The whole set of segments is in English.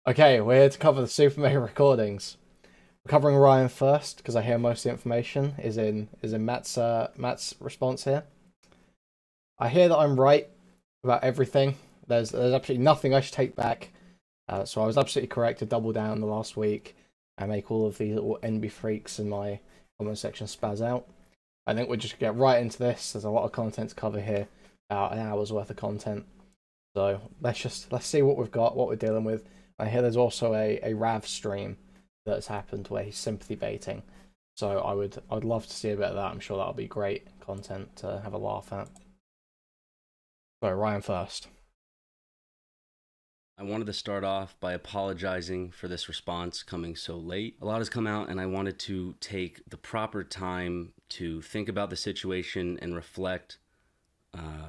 Okay, we're here to cover the SuperMega recordings. We're covering Ryan first because I hear most of the information is in Matt's response here. I hear that I'm right about everything. There's absolutely nothing I should take back. So I was absolutely correct to double down the last week and make all of these little NB freaks in my comment section spaz out. I think we'll just get right into this. There's a lot of content to cover here, about an hour's worth of content. So let's see what we've got, what we're dealing with. I hear there's also a Rav stream that has happened where he's sympathy baiting. So I'd love to see a bit of that. I'm sure that'll be great content to have a laugh at. So Ryan first. I wanted to start off by apologizing for this response coming so late. A lot has come out and I wanted to take the proper time to think about the situation and reflect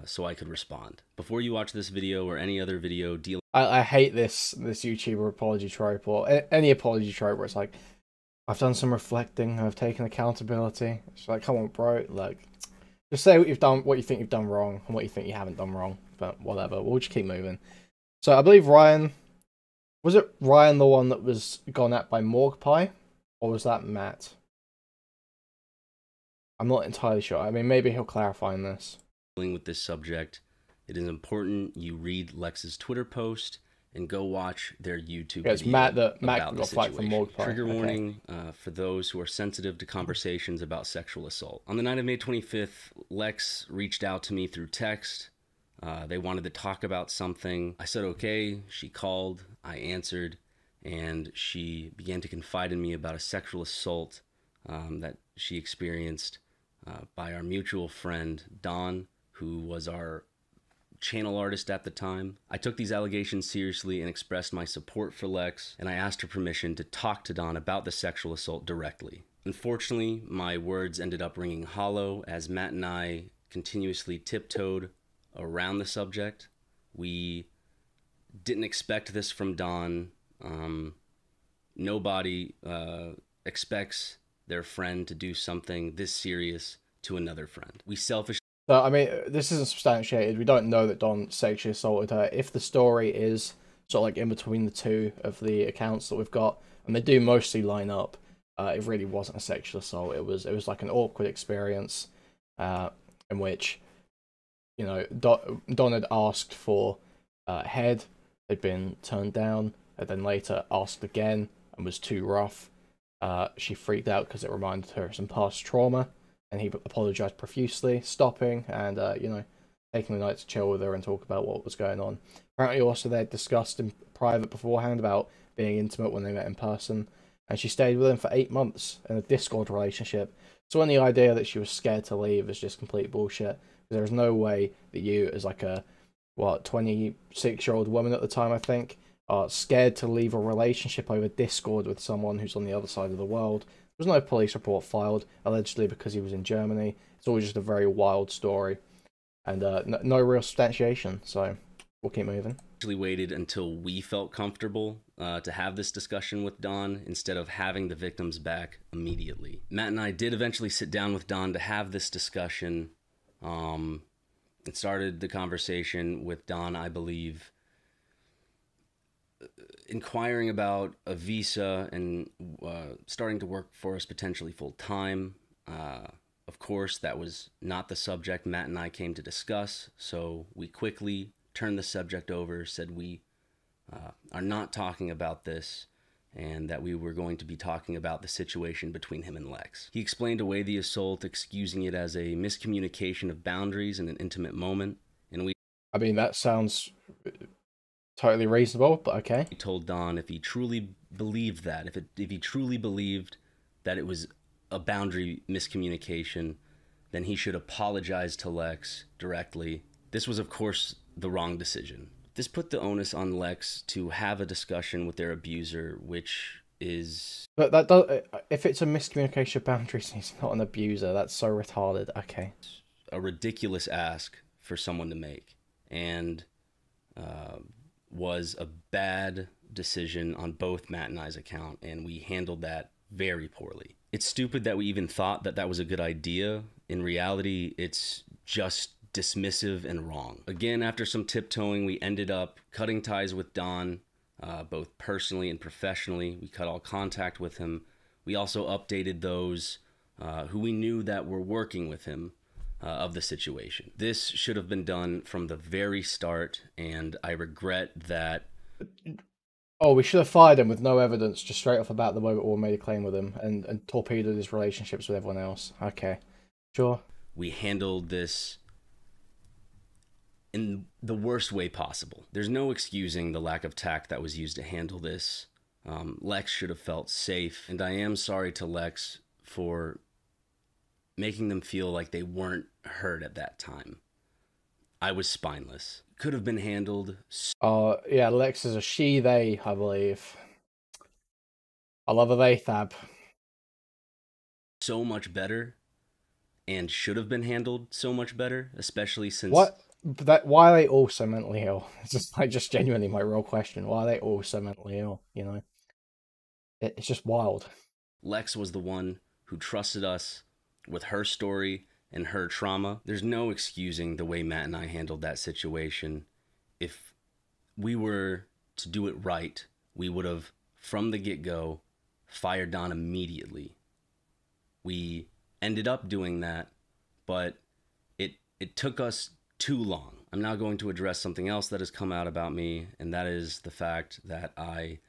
so I could respond. Before you watch this video or any other video dealing... I hate this YouTuber apology trope or any apology trope where it's like, I've done some reflecting, I've taken accountability. It's like, come on bro, like, just say what you've done, what you think you've done wrong and what you think you haven't done wrong, but whatever, we'll just keep moving. So I believe Ryan, was it Ryan the one that was gone at by Morgpie, or was that Matt? I'm not entirely sure. I mean, maybe he'll clarify in this. With this subject, it is important you read Lex's Twitter post and go watch their YouTube video. It's Matt that Matt got fight from Morgpie. Trigger warning for those who are sensitive to conversations about sexual assault. On the night of May 25th, Lex reached out to me through text. They wanted to talk about something. I said okay. She called, I answered, and she began to confide in me about a sexual assault that she experienced by our mutual friend Don, who was our channel artist at the time. I took these allegations seriously and expressed my support for Lex, and I asked her permission to talk to Don about the sexual assault directly. Unfortunately, my words ended up ringing hollow as Matt and I continuously tiptoed around the subject. We didn't expect this from Don. Nobody expects their friend to do something this serious to another friend. We selfishly... So, I mean, this isn't substantiated. We don't know that Don sexually assaulted her. If the story is sort of like in between the two of the accounts that we've got, and they do mostly line up, it really wasn't a sexual assault. It was like an awkward experience in which, you know, Don had asked for head, had been turned down, and then later asked again and was too rough. She freaked out because it reminded her of some past trauma, and he apologized profusely, stopping and, you know, taking the night to chill with her and talk about what was going on. Apparently also they had discussed in private beforehand about being intimate when they met in person, and she stayed with him for 8 months in a Discord relationship. So any idea that she was scared to leave is just complete bullshit. There's no way that you, as like a, 26-year-old woman at the time, I think, are scared to leave a relationship over Discord with someone who's on the other side of the world. There was no police report filed, allegedly because he was in Germany. It's always just a very wild story. And no real substantiation, so we'll keep moving. Actually waited until we felt comfortable to have this discussion with Don instead of having the victims back immediately. Matt and I did eventually sit down with Don to have this discussion. It started the conversation with Don, I believe, inquiring about a visa and starting to work for us potentially full-time. Of course, that was not the subject Matt and I came to discuss, so we quickly turned the subject over, said we are not talking about this, and that we were going to be talking about the situation between him and Lex. He explained away the assault, excusing it as a miscommunication of boundaries in an intimate moment, and I mean, that sounds totally reasonable, but okay. He told Don if he truly believed that, if he truly believed that it was a boundary miscommunication, then he should apologize to Lex directly. This was, of course, the wrong decision. This put the onus on Lex to have a discussion with their abuser, which is... But that does, if it's a miscommunication of boundaries, he's not an abuser. That's so retarded. Okay. A ridiculous ask for someone to make, and was a bad decision on both Matt and I's account, and we handled that very poorly. It's stupid that we even thought that that was a good idea. In reality, it's just dismissive and wrong. Again, after some tiptoeing, we ended up cutting ties with Don. both personally and professionally. We cut all contact with him. We also updated those who we knew that were working with him of the situation. This should have been done from the very start, and I regret that. Oh, we should have fired him with no evidence, just straight off about the moment we made a claim with him, and torpedoed his relationships with everyone else. Okay, sure. We handled this in the worst way possible. There's no excusing the lack of tact that was used to handle this. Lex should have felt safe, and I am sorry to Lex for making them feel like they weren't heard at that time. I was spineless. Could have been handled. Yeah, Lex is a she, they, I believe. I love a they, Thab. So much better, and should have been handled so much better, especially since... What? Why are they all so mentally ill? It's just genuinely my real question. Why are they all so mentally ill, you know? It's just wild. Lex was the one who trusted us with her story and her trauma. There's no excusing the way Matt and I handled that situation. If we were to do it right, we would have, from the get-go, fired Don immediately. We ended up doing that, but it took us too long. I'm now going to address something else that has come out about me, and that is the fact that I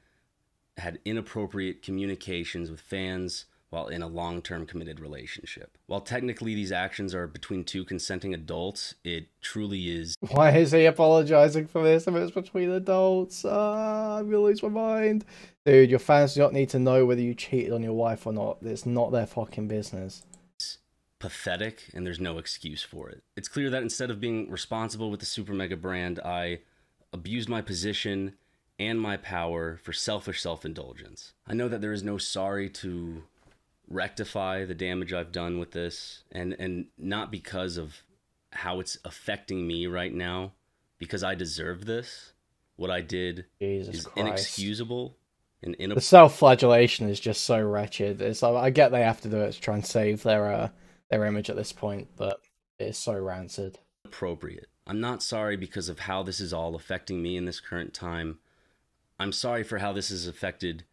had inappropriate communications with fans while in a long-term committed relationship. While technically these actions are between two consenting adults, it truly is... Why is he apologizing for this if it's between adults? I'm gonna lose my mind. Dude, your fans do not need to know whether you cheated on your wife or not. It's not their fucking business. Pathetic, and there's no excuse for it. It's clear that instead of being responsible with the SuperMega brand, I abused my position and my power for selfish self-indulgence. I know that there is no sorry to rectify the damage I've done with this, and not because of how it's affecting me right now, because I deserve this. What I did is inexcusable and the self-flagellation is just so wretched. It's like, I get they have to do it to try and save their image at this point, but it's so rancid. Appropriate. I'm not sorry because of how this is all affecting me in this current time. I'm sorry for how this has affected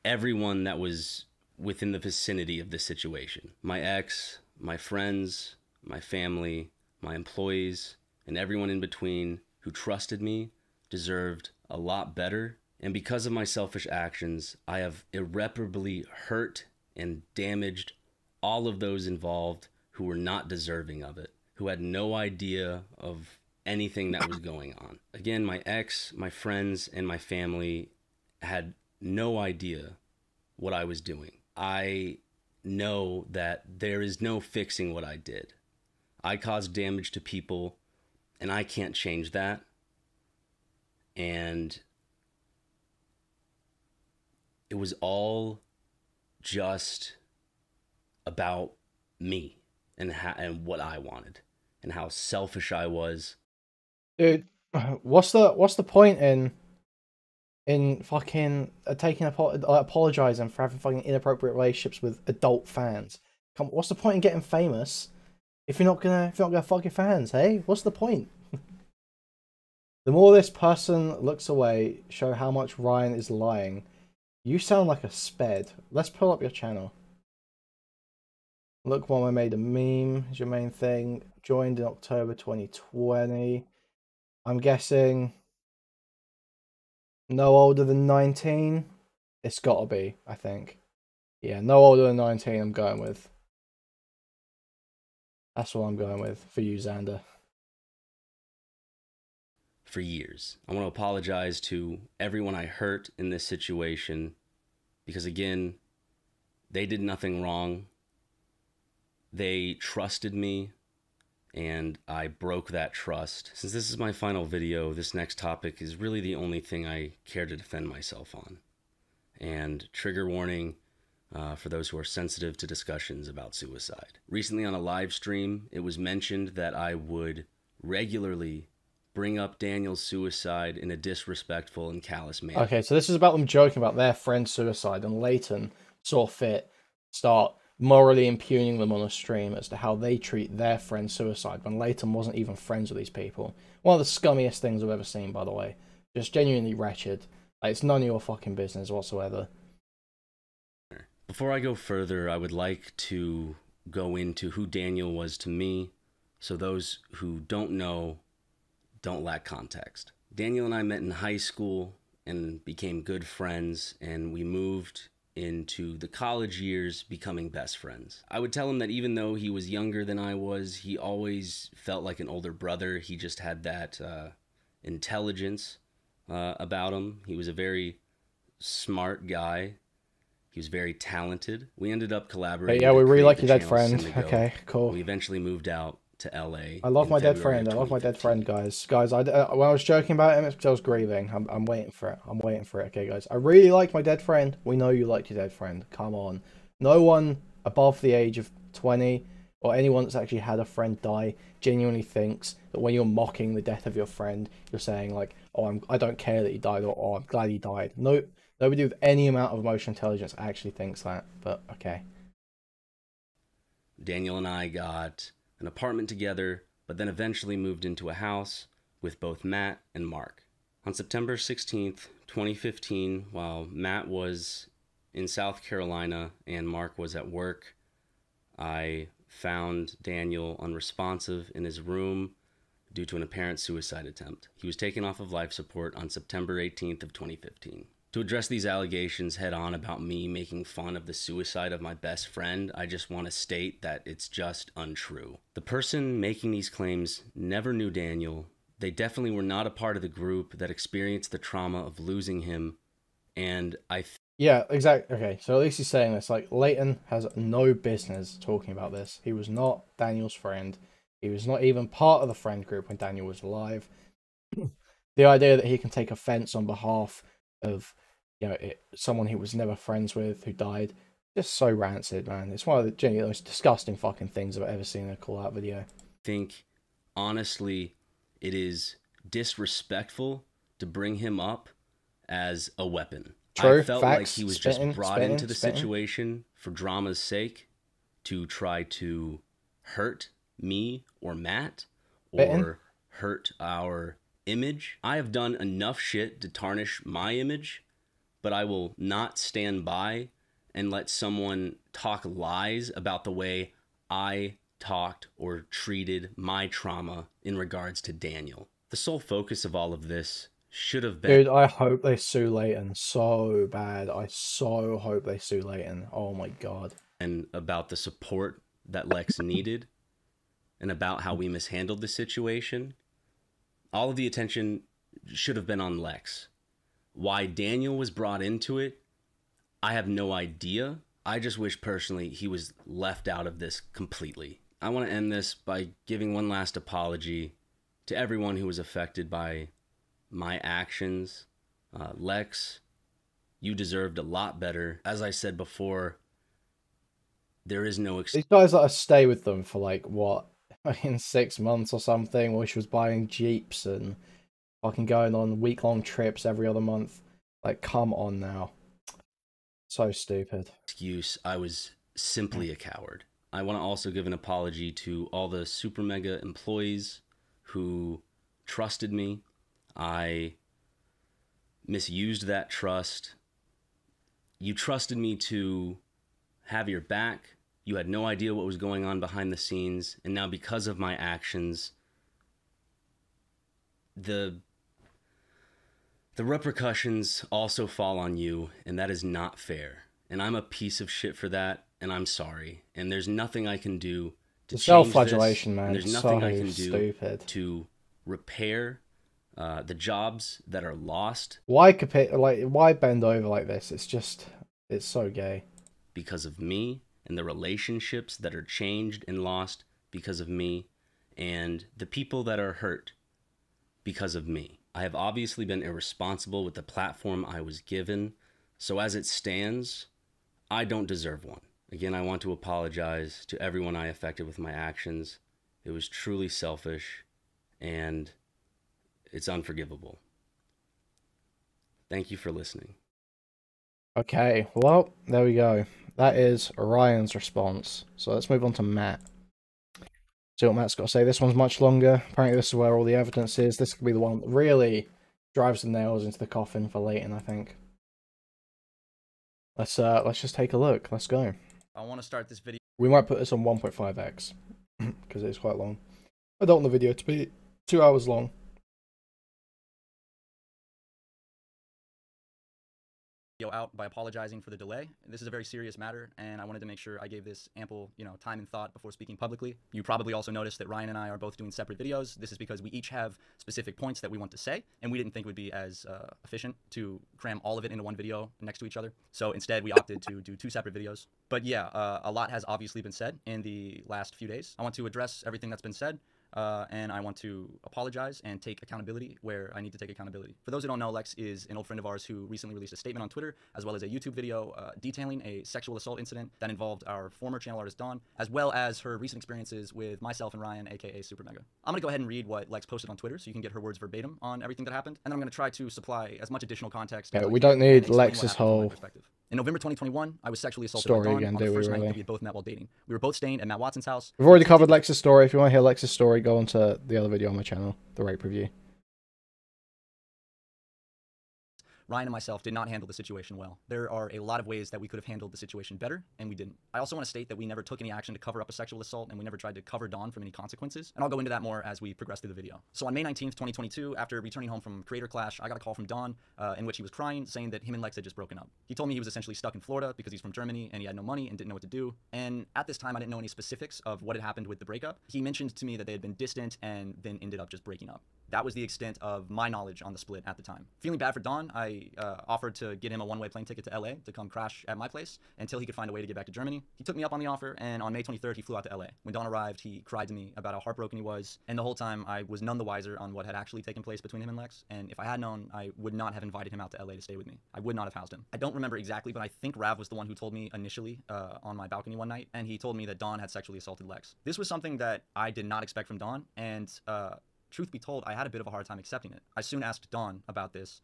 everyone that was within the vicinity of this situation. My ex, my friends, my family, my employees, and everyone in between who trusted me deserved a lot better. And because of my selfish actions, I have irreparably hurt and damaged all of those involved who were not deserving of it, who had no idea of anything that was going on. Again, my ex, my friends, and my family had no idea what I was doing. I know that there is no fixing what I did. I caused damage to people, and I can't change that. And it was all just about me and what I wanted and how selfish I was. Dude, what's the point in fucking apologizing for having fucking inappropriate relationships with adult fans? What's the point in getting famous if you're not gonna fuck your fans? Hey, what's the point? The more this person looks away, show how much Ryan is lying. You sound like a sped. Let's pull up your channel. Look, Mom, I made a meme is your main thing. Joined in October 2020. I'm guessing no older than 19. It's gotta be, I think. Yeah, no older than 19 I'm going with. That's what I'm going with for you, Xander. For years. I want to apologize to everyone I hurt in this situation because, again, they did nothing wrong. They trusted me, and I broke that trust. Since this is my final video, this next topic is really the only thing I care to defend myself on. And trigger warning for those who are sensitive to discussions about suicide. Recently on a live stream, it was mentioned that I would regularly bring up Daniel's suicide in a disrespectful and callous manner. Okay, so this is about them joking about their friend's suicide, and Leighton saw fit start morally impugning them on a stream as to how they treat their friend's suicide when Leighton wasn't even friends with these people. One of the scummiest things I've ever seen, by the way. Just genuinely wretched. Like, it's none of your fucking business whatsoever. Before I go further, I would like to go into who Daniel was to me, so those who don't know don't lack context. Daniel and I met in high school and became good friends, and we moved into the college years becoming best friends. I would tell him that even though he was younger than I was, he always felt like an older brother. He just had that intelligence about him. He was a very smart guy. He was very talented. We ended up collaborating. Yeah, we really like your dead channel friend. Syndigo. Okay, cool. We eventually moved out to LA. I love my dead February friend. of I love my dead 2015. friend, guys. Guys, when I was joking about him, it's because I was grieving. I'm waiting for it. I'm waiting for it. Okay, guys. I really like my dead friend. We know you like your dead friend. Come on. No one above the age of 20 or anyone that's actually had a friend die genuinely thinks that when you're mocking the death of your friend, you're saying like, "Oh, I don't care that he died," or "Oh, I'm glad he died." No, nobody with any amount of emotional intelligence actually thinks that. But okay. Daniel and I got an apartment together, but then eventually moved into a house with both Matt and Mark. On September 16th, 2015, while Matt was in South Carolina and Mark was at work, I found Daniel unresponsive in his room due to an apparent suicide attempt. He was taken off of life support on September 18th of 2015. To address these allegations head on about me making fun of the suicide of my best friend, I just want to state that it's just untrue. The person making these claims never knew Daniel. They definitely were not a part of the group that experienced the trauma of losing him, and Yeah, exactly. Okay, so at least he's saying this. Like, Leighton has no business talking about this. He was not Daniel's friend. He was not even part of the friend group when Daniel was alive. The idea that he can take offense on behalf of, someone he was never friends with who died, just so rancid, man. It's one of the genuinely most disgusting fucking things I've ever seen in a call-out video. think, honestly, it is disrespectful to bring him up as a weapon. True, I felt facts, like he was spitting, just brought spitting, into the spitting. situation for drama's sake to try to hurt me or Matt or Spitting. hurt our image. I have done enough shit to tarnish my image, but I will not stand by and let someone talk lies about the way I talked or treated my trauma in regards to Daniel. The sole focus of all of this should have been... Dude, I hope they sue Leighton so bad. I so hope they sue Leighton. Oh my god. And about the support that Lex needed and about how we mishandled the situation. All of the attention should have been on Lex. Why Daniel was brought into it, I have no idea. I just wish personally he was left out of this completely. I want to end this by giving one last apology to everyone who was affected by my actions. Lex, you deserved a lot better. As I said before, there is no These guys let us stay with them for like, what? In 6 months or something, while she was buying Jeeps and fucking going on week-long trips every other month. Like, come on now. So stupid. Excuse. I was simply a coward. I want to also give an apology to all the SuperMega employees who trusted me. I misused that trust. You trusted me to have your back. You had no idea what was going on behind the scenes. And now because of my actions, the repercussions also fall on you, and that is not fair. And I'm a piece of shit for that, and I'm sorry. And there's nothing I can do to change self-flagellation, man. And there's nothing so I can do stupid. to repair the jobs that are lost. Why bend over like this? It's so gay. Because of me, and the relationships that are changed and lost because of me, and the people that are hurt because of me. I have obviously been irresponsible with the platform I was given, so as it stands, I don't deserve one. Again, I want to apologize to everyone I affected with my actions. It was truly selfish, and it's unforgivable. Thank you for listening. Okay, well, there we go. That is Ryan's response. So let's move on to Matt. See what Matt's got to say. This one's much longer. Apparently this is where all the evidence is. This could be the one that really drives the nails into the coffin for Leighton, I think. Let's just take a look. Let's go. I want to start this video. We might put this on 1.5x because it's quite long. I don't want the video to be 2 hours long. Out by apologizing for the delay. This is a very serious matter, and I wanted to make sure I gave this ample, time and thought before speaking publicly. You probably also noticed that Ryan and I are both doing separate videos. This is because we each have specific points that we want to say, and we didn't think it would be as efficient to cram all of it into one video next to each other. So instead, we opted to do 2 separate videos. But yeah, a lot has obviously been said in the last few days. I want to address everything that's been said. And I want to apologize and take accountability where I need to take accountability. For those who don't know, Lex is an old friend of ours who recently released a statement on Twitter, as well as a YouTube video detailing a sexual assault incident that involved our former channel artist Dawn, as well as her recent experiences with myself and Ryan, aka SuperMega. I'm going to go ahead and read what Lex posted on Twitter so you can get her words verbatim on everything that happened, and then I'm going to try to supply as much additional context. Yeah, we don't need Lex's whole in November 2021, I was sexually assaulted story by Dawn again, on the first night really? that we had both met while dating. We were both staying at Matt Watson's house. We've already covered Lex's story. If you want to hear Lex's story, go on to the other video on my channel, the rape review. Ryan and myself did not handle the situation well. There are a lot of ways that we could have handled the situation better, and we didn't. I also want to state that we never took any action to cover up a sexual assault, and we never tried to cover Dawn from any consequences, and I'll go into that more as we progress through the video. So on May 19th, 2022, after returning home from Creator Clash, I got a call from Dawn in which he was crying, saying that him and Lex had just broken up. He told me he was essentially stuck in Florida because he's from Germany, and he had no money and didn't know what to do, and at this time I didn't know any specifics of what had happened with the breakup. He mentioned to me that they had been distant and then ended up just breaking up. That was the extent of my knowledge on the split at the time. Feeling bad for Dawn, I offered to get him a one-way plane ticket to LA to come crash at my place until he could find a way to get back to Germany. He took me up on the offer, and on May 23rd, he flew out to LA. When Dawn arrived, he cried to me about how heartbroken he was, and the whole time I was none the wiser on what had actually taken place between him and Lex, and if I had known, I would not have invited him out to LA to stay with me. I would not have housed him. I don't remember exactly, but I think Rav was the one who told me initially on my balcony one night, and he told me that Dawn had sexually assaulted Lex. This was something that I did not expect from Dawn, and truth be told, I had a bit of a hard time accepting it. I soon asked Dawn about this,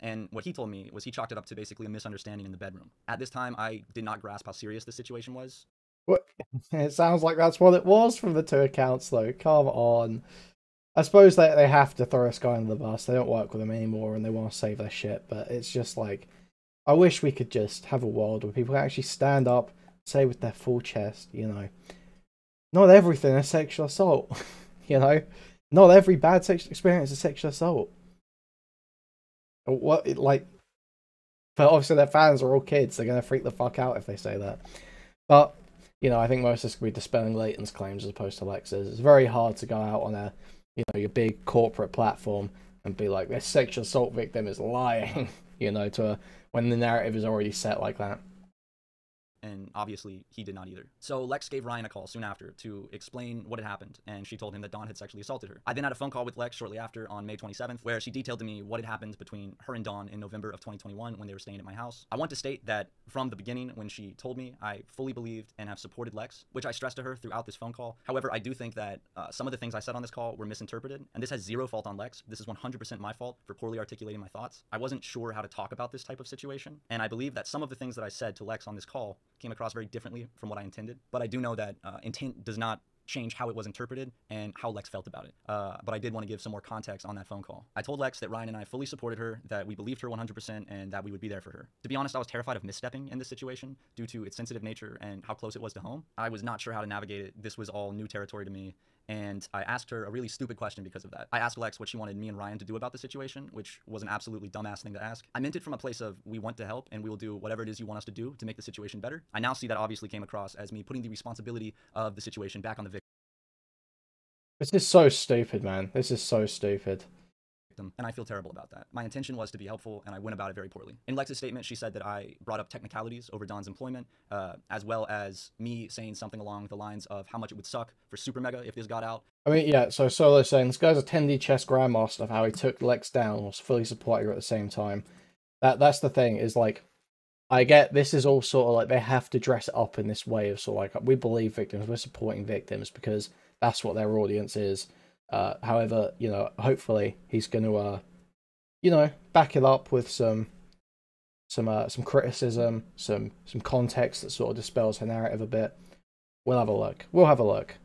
and what he told me was he chalked it up to basically a misunderstanding in the bedroom. At this time, I did not grasp how serious the situation was. What? It sounds like that's what it was from the 2 accounts, though. Come on. I suppose they have to throw this guy under the bus. They don't work with him anymore, and they want to save their shit, but it's just like, I wish we could just have a world where people actually stand up, say with their full chest, not everything is sexual assault, Not every bad sexual experience is sexual assault. But obviously their fans are all kids. They're going to freak the fuck out if they say that. But, I think most of this could be dispelling Leighton's claims as opposed to Lex's. It's very hard to go out on your big corporate platform and be like, this sexual assault victim is lying, when the narrative is already set like that. And obviously, he did not either. So Lex gave Ryan a call soon after to explain what had happened, and she told him that Dawn had sexually assaulted her. I then had a phone call with Lex shortly after on May 27th, where she detailed to me what had happened between her and Dawn in November of 2021 when they were staying at my house. I want to state that from the beginning, when she told me, I fully believed and have supported Lex, which I stressed to her throughout this phone call. However, I do think that some of the things I said on this call were misinterpreted, and this has zero fault on Lex. This is 100% my fault for poorly articulating my thoughts. I wasn't sure how to talk about this type of situation, and I believe that some of the things that I said to Lex on this call came across very differently from what I intended, but I do know that intent does not change how it was interpreted and how Lex felt about it. But I did want to give some more context on that phone call. I told Lex that Ryan and I fully supported her, that we believed her 100%, and that we would be there for her. To be honest, I was terrified of misstepping in this situation due to its sensitive nature and how close it was to home. I was not sure how to navigate it. This was all new territory to me, and I asked her a really stupid question because of that. I asked Lex what she wanted me and Ryan to do about the situation, which was an absolutely dumbass thing to ask. I meant it from a place of, we want to help, and we will do whatever it is you want us to do to make the situation better. I now see that obviously came across as me putting the responsibility of the situation back on the victim. This is so stupid, man. This is so stupid. And I feel terrible about that. My intention was to be helpful, and I went about it very poorly. In Lex's statement, she said that I brought up technicalities over Dawn's employment, as well as me saying something along the lines of how much it would suck for SuperMega if this got out. I mean, yeah, so Solo's saying this guy's a 10D chess grandmaster of how he took Lex down whilst fully supporting her at the same time. That's the thing, is like, I get this is all sort of like they have to dress it up in this way of sort of like, we believe victims, we're supporting victims because that's what their audience is. However, hopefully he's going to, back it up with some criticism, some context that sort of dispels her narrative a bit. We'll have a look.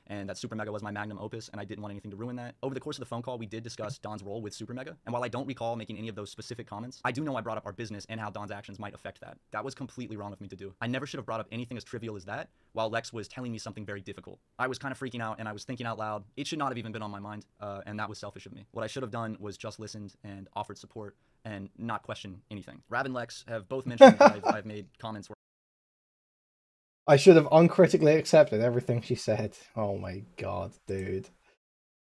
and that SuperMega was my magnum opus, and I didn't want anything to ruin that. Over the course of the phone call, we did discuss Don's role with SuperMega, and while I don't recall making any of those specific comments, I do know I brought up our business and how Don's actions might affect that. That was completely wrong of me to do. I never should have brought up anything as trivial as that while Lex was telling me something very difficult. I was kind of freaking out, and I was thinking out loud. It should not have even been on my mind, and that was selfish of me. What I should have done was just listened and offered support and not question anything. Rav and Lex have both mentioned that I've made comments where I should have uncritically accepted everything she said. Oh my god, dude.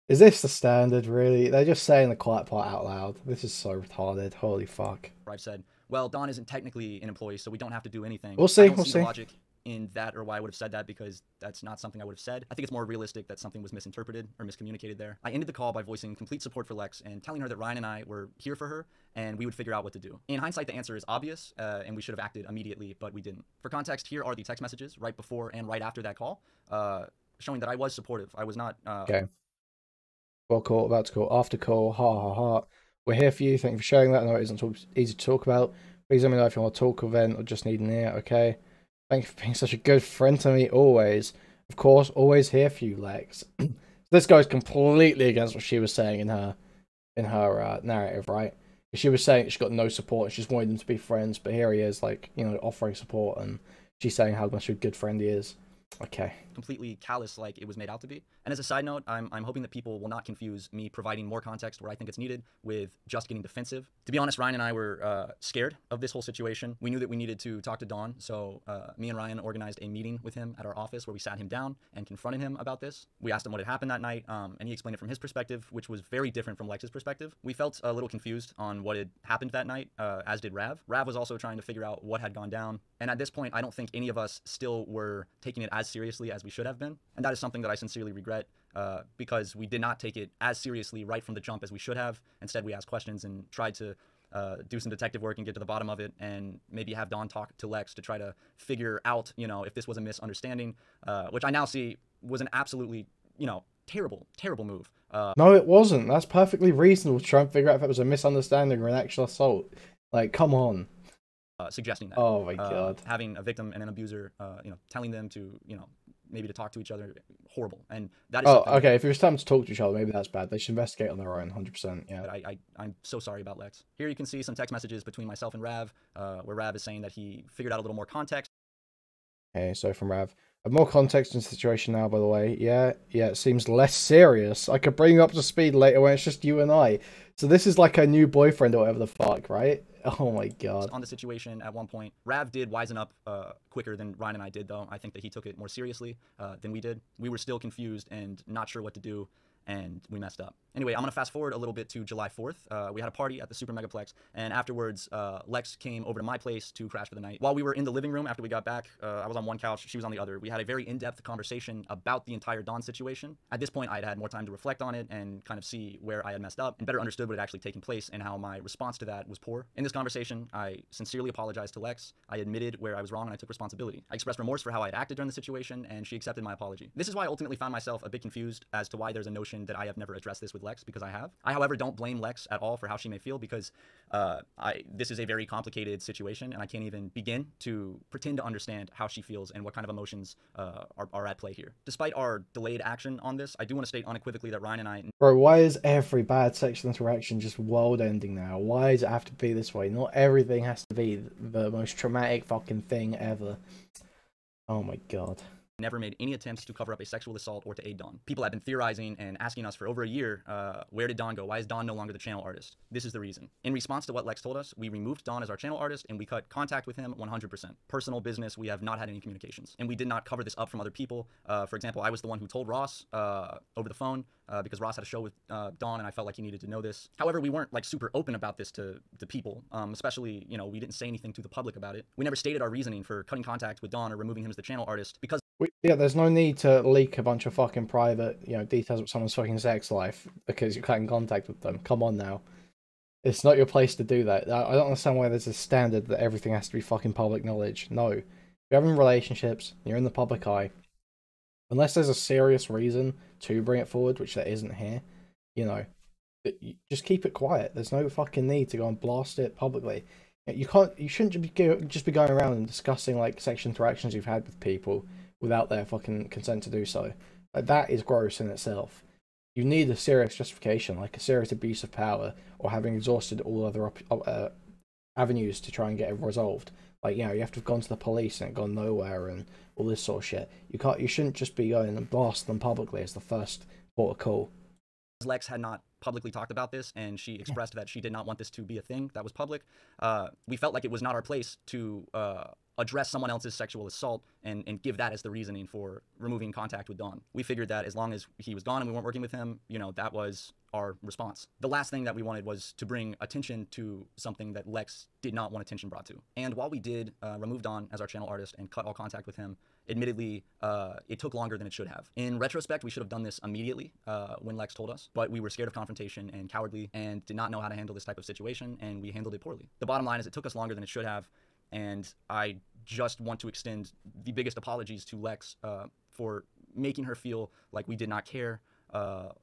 Is this the standard, really? They're just saying the quiet part out loud. This is so retarded. Holy fuck. I've said, well, Don isn't technically an employee, so we don't have to do anything. We'll see, I don't we'll see see. the logic in that or why I would have said that, because that's not something I would have said. I think it's more realistic that something was misinterpreted or miscommunicated there. I ended the call by voicing complete support for Lex and telling her that Ryan and I were here for her and we would figure out what to do. In hindsight, the answer is obvious, and we should have acted immediately, but we didn't. For context, here are the text messages right before and right after that call, showing that I was supportive. I was not... Okay. Well, call, about to call, after call, ha. We're here for you. Thank you for sharing that. I know it isn't easy to talk about. Please let me know if you want to talk event or just need an ear, okay? Thank you for being such a good friend to me, always. Of course, always here for you, Lex. This goes completely against what she was saying in her narrative, right? She was saying she got no support, she just wanted them to be friends, but here he is, like, you know, offering support, and she's saying how much of a good friend he is. Okay. Completely callous like it was made out to be. And as a side note, I'm hoping that people will not confuse me providing more context where I think it's needed with just getting defensive. To be honest, Ryan and I were scared of this whole situation. We knew that we needed to talk to Don, so me and Ryan organized a meeting with him at our office where we sat him down and confronted him about this. We asked him what had happened that night, and he explained it from his perspective, which was very different from Lex's perspective. We felt a little confused on what had happened that night, as did Rav. Rav was also trying to figure out what had gone down, and at this point, I don't think any of us still were taking it as seriously as we should have been, and that is something that I sincerely regret, because we did not take it as seriously right from the jump as we should have. Instead, we asked questions and tried to do some detective work and get to the bottom of it, and maybe have Don talk to Lex to try to figure out, you know, if this was a misunderstanding, which I now see was an absolutely, you know, terrible move. No, it wasn't. That's perfectly reasonable to try and figure out if it was a misunderstanding or an actual assault. Like, come on. Suggesting that. Oh my god. Having a victim and an abuser, you know, telling them to, you know, maybe to talk to each other, horrible. And that is okay, if it was time to talk to each other, maybe that's bad. They should investigate on their own, 100%, yeah. I'm so sorry about Lex. Here you can see some text messages between myself and Rav, where Rav is saying that he figured out a little more context. Okay, so from Rav. I have more context in the situation now, by the way. Yeah, it seems less serious. I could bring you up to speed later when it's just you and I. So this is like a new boyfriend or whatever the fuck, right? Oh my god. On the situation at one point, Rav did wisen up quicker than Ryan and I did, though. I think that he took it more seriously than we did. We were still confused and not sure what to do, and we messed up. Anyway, I'm going to fast forward a little bit to July 4th. We had a party at the Super Megaplex, and afterwards, Lex came over to my place to crash for the night. While we were in the living room after we got back, I was on one couch, she was on the other. We had a very in-depth conversation about the entire Don situation. At this point, I had more time to reflect on it and kind of see where I had messed up and better understood what had actually taken place and how my response to that was poor. In this conversation, I sincerely apologized to Lex. I admitted where I was wrong and I took responsibility. I expressed remorse for how I had acted during the situation, and she accepted my apology. This is why I ultimately found myself a bit confused as to why there's a notion that I have never addressed this with Lex, because I have. I, however, don't blame Lex at all for how she may feel, because this is a very complicated situation, and I can't even begin to pretend to understand how she feels and what kind of emotions are at play here. Despite our delayed action on this, I do want to state unequivocally that Ryan and I... Bro, why is every bad sexual interaction just world-ending now? Why does it have to be this way? Not everything has to be the most traumatic fucking thing ever. Oh my god. Never made any attempts to cover up a sexual assault or to aid Don. People have been theorizing and asking us for over a year, where did Don go? Why is Don no longer the channel artist? This is the reason. In response to what Lex told us, we removed Don as our channel artist and we cut contact with him 100%. Personal business, we have not had any communications. And we did not cover this up from other people. For example, I was the one who told Ross over the phone because Ross had a show with Don and I felt like he needed to know this. However, we weren't like super open about this to people, especially, you know, we didn't say anything to the public about it. We never stated our reasoning for cutting contact with Don or removing him as the channel artist because yeah, there's no need to leak a bunch of fucking private, you know, details of someone's fucking sex life because you're cutting contact with them. Come on now. It's not your place to do that. I don't understand why there's a standard that everything has to be fucking public knowledge. No. If you're having relationships, you're in the public eye. Unless there's a serious reason to bring it forward, which there isn't here, you know, just keep it quiet. There's no fucking need to go and blast it publicly. You shouldn't just be going around and discussing like sexual interactions you've had with people without their fucking consent to do so. Like, that is gross in itself. You need a serious justification, like a serious abuse of power, or having exhausted all other avenues to try and get it resolved. Like, you have to have gone to the police and it gone nowhere and all this sort of shit. You shouldn't just be going and blast them publicly as the first port of call. Lex had not publicly talked about this, and she expressed that she did not want this to be a thing that was public. We felt like it was not our place to address someone else's sexual assault and give that as the reasoning for removing contact with Don. We figured that as long as he was gone and we weren't working with him, that was our response. The last thing that we wanted was to bring attention to something that Lex did not want attention brought to. And while we did remove Don as our channel artist and cut all contact with him, admittedly, it took longer than it should have. In retrospect, we should have done this immediately when Lex told us, but we were scared of confrontation and cowardly and did not know how to handle this type of situation, and we handled it poorly. The bottom line is it took us longer than it should have, and I just want to extend the biggest apologies to Lex for making her feel like we did not care,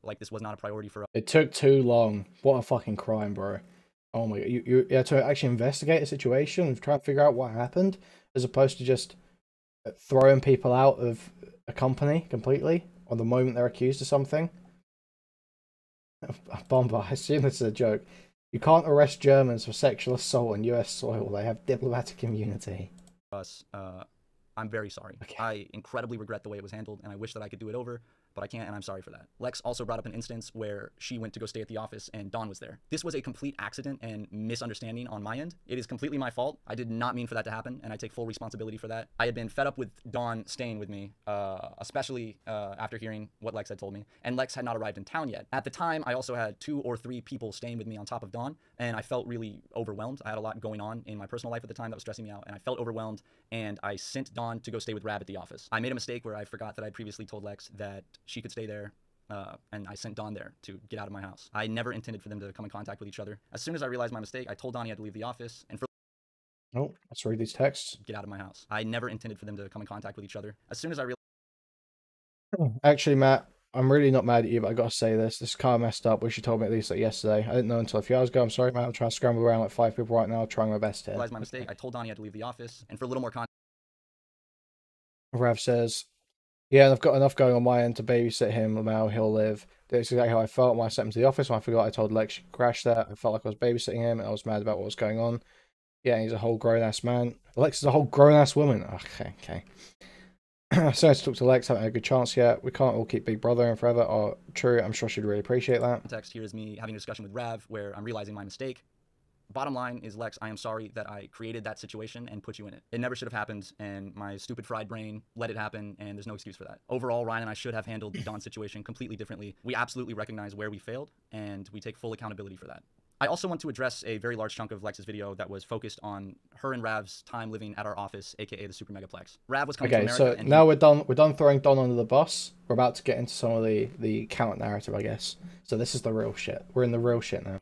like this was not a priority for us. It took too long. What a fucking crime, bro. Oh my god. You had to actually investigate a situation and try to figure out what happened, as opposed to just throwing people out of a company completely on the moment they're accused of something. Bomber, I assume this is a joke. You can't arrest Germans for sexual assault on US soil. They have diplomatic immunity. I'm very sorry. Okay. I incredibly regret the way it was handled, and I wish that I could do it over, but I can't, and I'm sorry for that. Lex also brought up an instance where she went to go stay at the office and Dawn was there. This was a complete accident and misunderstanding on my end. It is completely my fault. I did not mean for that to happen, and I take full responsibility for that. I had been fed up with Dawn staying with me, especially after hearing what Lex had told me, and Lex had not arrived in town yet. At the time, I also had 2 or 3 people staying with me on top of Dawn, and I felt really overwhelmed. I had a lot going on in my personal life at the time that was stressing me out, and I felt overwhelmed, and I sent Dawn to go stay with Rav at the office. I made a mistake where I forgot that I'd previously told Lex that she could stay there, and I sent Dawn there to get out of my house. I never intended for them to come in contact with each other. As soon as I realized my mistake, I told Dawn he had to leave the office, and for oh, let's read these texts. Get out of my house. I never intended for them to come in contact with each other. As soon as I realized... Actually, Matt, I'm really not mad at you, but I gotta say this. This is kind of messed up. Wish you told me at least like yesterday. I didn't know until a few hours ago. I'm sorry, Matt. I'm trying to scramble around like 5 people right now, trying my best here. Realized my mistake. I told Dawn he had to leave the office, and for a little more context, Rav says, yeah, and I've got enough going on my end to babysit him now. He'll live. That's exactly how I felt when I sent him to the office. When I forgot I told Lex she could crash there. I felt like I was babysitting him, and I was mad about what was going on. Yeah, he's a whole grown-ass man. Lex is a whole grown-ass woman. Okay. So I talk to Lex, haven't had a good chance yet. We can't all keep Big Brother in forever. Oh, true. I'm sure she'd really appreciate that. Context here is me having a discussion with Rav where I'm realizing my mistake. Bottom line is, Lex, I am sorry that I created that situation and put you in it. It never should have happened, and my stupid fried brain let it happen, and there's no excuse for that. Overall, Ryan and I should have handled the Dawn situation completely differently. We absolutely recognize where we failed, and we take full accountability for that. I also want to address a very large chunk of Lex's video that was focused on her and Rav's time living at our office, aka the SuperMegaplex. Rav was coming to America. Okay, so now we're done throwing Don under the bus. We're about to get into some of the counter narrative, I guess. So this is the real shit. We're in the real shit now.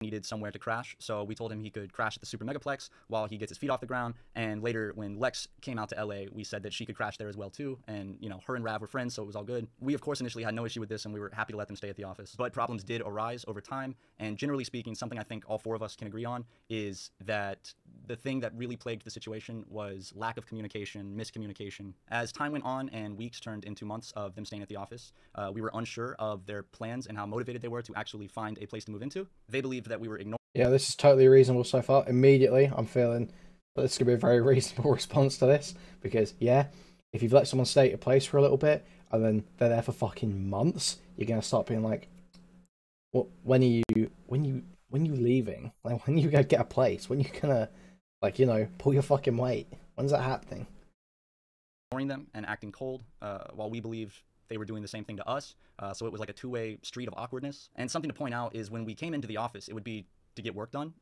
Needed somewhere to crash, so we told him he could crash at the SuperMegaplex while he gets his feet off the ground, and later when Lex came out to LA, we said that she could crash there as well too, and her and Rav were friends, so it was all good. We of course initially had no issue with this, and we were happy to let them stay at the office, but problems did arise over time, and generally speaking, something I think all 4 of us can agree on is that the thing that really plagued the situation was lack of communication, miscommunication. As time went on and weeks turned into months of them staying at the office, we were unsure of their plans and how motivated they were to actually find a place to move into. They believed that we were ignoring. Yeah, this is totally reasonable so far. Immediately, I'm feeling that this could be a very reasonable response to this, because yeah, if you've let someone stay at a place for a little bit and then they're there for fucking months, you're gonna start being like, "What? When are you leaving? Like, when you gonna get a place? When you gonna, like, pull your fucking weight? When's that happening?" Ignoring them and acting cold, while we believed they were doing the same thing to us. So it was like a 2-way street of awkwardness. And something to point out is when we came into the office, it would be to get work done.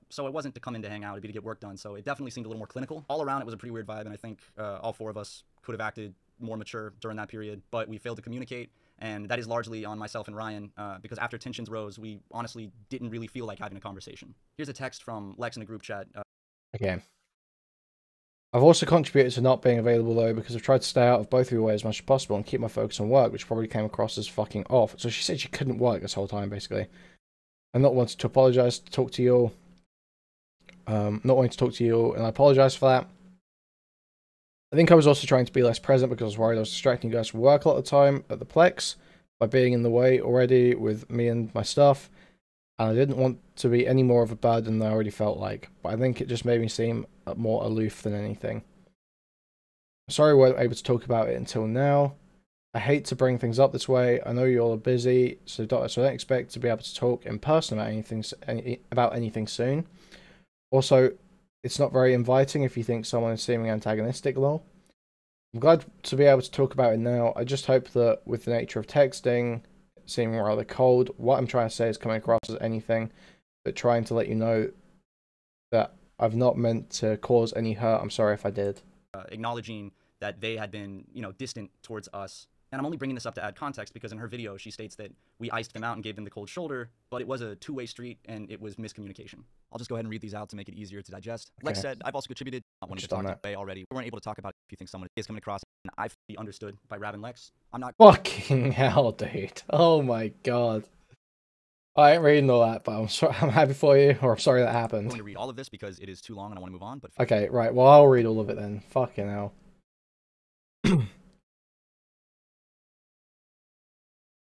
So it wasn't to come in to hang out, it'd be to get work done. So it definitely seemed a little more clinical. All around, it was a pretty weird vibe, and I think all 4 of us could have acted more mature during that period, but we failed to communicate, and that is largely on myself and Ryan, because after tensions rose, we honestly didn't really feel like having a conversation. Here's a text from Lex in the group chat. Okay. I've also contributed to not being available though, because I've tried to stay out of both of your way as much as possible and keep my focus on work, which probably came across as fucking off. So she said she couldn't work this whole time, basically. I'm not wanting to apologize to talk to you all. Not wanting to talk to you all, and I apologize for that. I think I was also trying to be less present because I was worried I was distracting you guys from work a lot of the time at the Plex by being in the way already with me and my stuff. And I didn't want to be any more of a burden than I already felt like. But I think it just made me seem more aloof than anything. Sorry we weren't able to talk about it until now. I hate to bring things up this way. I know you all are busy, so don't expect to be able to talk in person about anything soon. Also, it's not very inviting if you think someone is seeming antagonistic, lol. I'm glad to be able to talk about it now. I just hope that with the nature of texting seeming rather cold, what I'm trying to say is coming across as anything but trying to let you know that I've not meant to cause any hurt. I'm sorry if I did. Acknowledging that they had been, distant towards us. And I'm only bringing this up to add context because in her video, she states that we iced them out and gave them the cold shoulder, but it was a two-way street and it was miscommunication. I'll just go ahead and read these out to make it easier to digest. Okay. Lex said, I've also contributed, not wanting to talk that way already. We weren't able to talk about it if you think someone is coming across and I feel understood by Rav and Lex. I'm not. Fucking hell, dude. Oh my god. I ain't reading all that, but I'm happy for you, or I'm sorry that happened. I'm going to read all of this because it is too long and I want to move on. But okay, right. Well, I'll read all of it then. Fucking hell.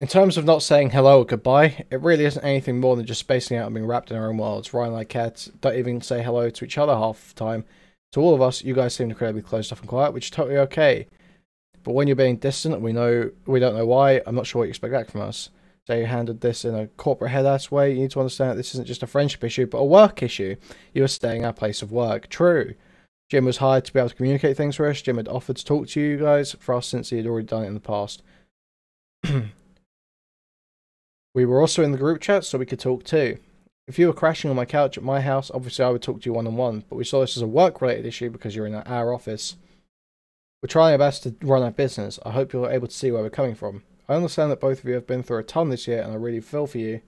In terms of not saying hello or goodbye, it really isn't anything more than just spacing out and being wrapped in our own worlds. Ryan and I don't even say hello to each other half the time. To all of us, you guys seem incredibly closed off and quiet, which is totally okay. But when you're being distant and we don't know why, I'm not sure what you expect back from us. Say you handled this in a corporate head-ass way, you need to understand that this isn't just a friendship issue, but a work issue. You are staying at our place of work. True. Jim was hired to be able to communicate things for us. Jim had offered to talk to you guys for us since he had already done it in the past. We were also in the group chat, so we could talk too. If you were crashing on my couch at my house, obviously I would talk to you one-on-one, but we saw this as a work-related issue because you're in our office. We're trying our best to run our business. I hope you're able to see where we're coming from. I understand that both of you have been through a ton this year, and I really feel for you.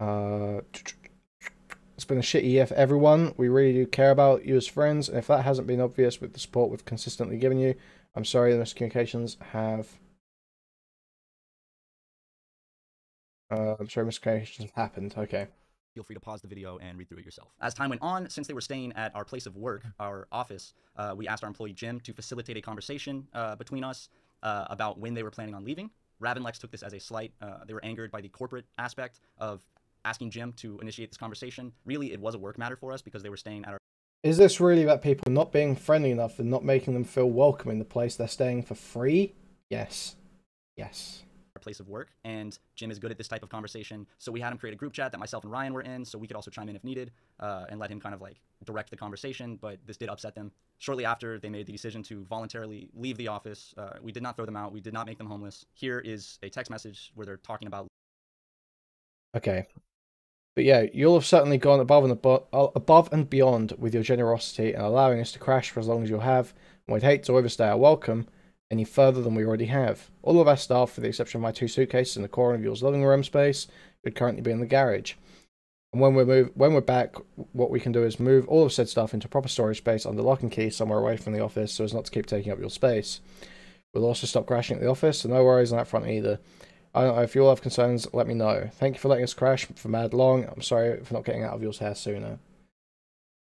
It's been a shitty year for everyone. We really do care about you as friends, and if that hasn't been obvious with the support we've consistently given you, I'm sorry the miscommunications have... miscommunications have happened. Okay. Feel free to pause the video and read through it yourself. As time went on, since they were staying at our place of work, our office, we asked our employee Jim to facilitate a conversation between us about when they were planning on leaving. Rav and Lex took this as a slight. They were angered by the corporate aspect of asking Jim to initiate this conversation. Really, it was a work matter for us because they were staying at our... Is this really about people not being friendly enough and not making them feel welcome in the place they're staying for free? Yes. Yes. Place of work, and Jim is good at this type of conversation, so we had him create a group chat that myself and Ryan were in so we could also chime in if needed and let him kind of like direct the conversation, but this did upset them. Shortly after they made the decision to voluntarily leave the office, we did not throw them out, we did not make them homeless. Here is a text message where they're talking about... Okay. But yeah, you'll have certainly gone above and beyond with your generosity and allowing us to crash for as long as you have, and we'd hate to overstay our welcome any further than we already have. All of our staff, with the exception of my 2 suitcases in the corner of your living room space, would currently be in the garage. And when we're back, what we can do is move all of said stuff into proper storage space under lock and key somewhere away from the office so as not to keep taking up your space. We'll also stop crashing at the office, so no worries on that front either. I don't know, if you all have concerns, let me know. Thank you for letting us crash for mad long. I'm sorry for not getting out of yours hair sooner.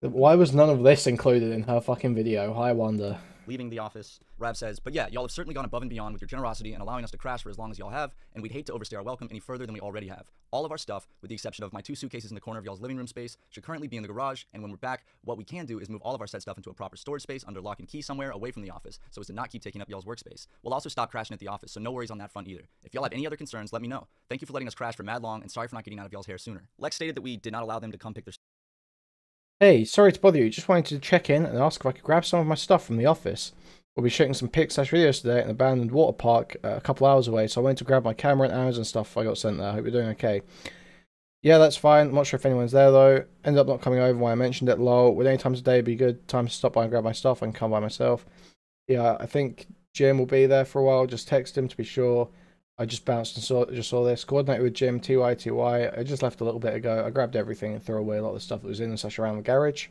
Why was none of this included in her fucking video? I wonder. Leaving the office. Rav says, but yeah, y'all have certainly gone above and beyond with your generosity and allowing us to crash for as long as y'all have, and we'd hate to overstay our welcome any further than we already have. All of our stuff, with the exception of my 2 suitcases in the corner of y'all's living room space, should currently be in the garage, and when we're back, what we can do is move all of our said stuff into a proper storage space under lock and key somewhere away from the office, so as to not keep taking up y'all's workspace. We'll also stop crashing at the office, so no worries on that front either. If y'all have any other concerns, let me know. Thank you for letting us crash for mad long, and sorry for not getting out of y'all's hair sooner. Lex stated that we did not allow them to come pick their... Hey, sorry to bother you, just wanted to check in and ask if I could grab some of my stuff from the office. We'll be shooting some pics/videos today at an abandoned water park a couple hours away, so I went to grab my camera and Amazon stuff I got sent there. I hope you're doing okay. Yeah, that's fine. I'm not sure if anyone's there though. Ended up not coming over when I mentioned it. Lol. Would any time today be a good time to stop by and grab my stuff? I can come by myself. Yeah, I think Jim will be there for a while. Just text him to be sure. I just bounced and saw this. Coordinated with Jim, TY. I just left a little bit ago. I grabbed everything and threw away a lot of the stuff that was in and such around the garage.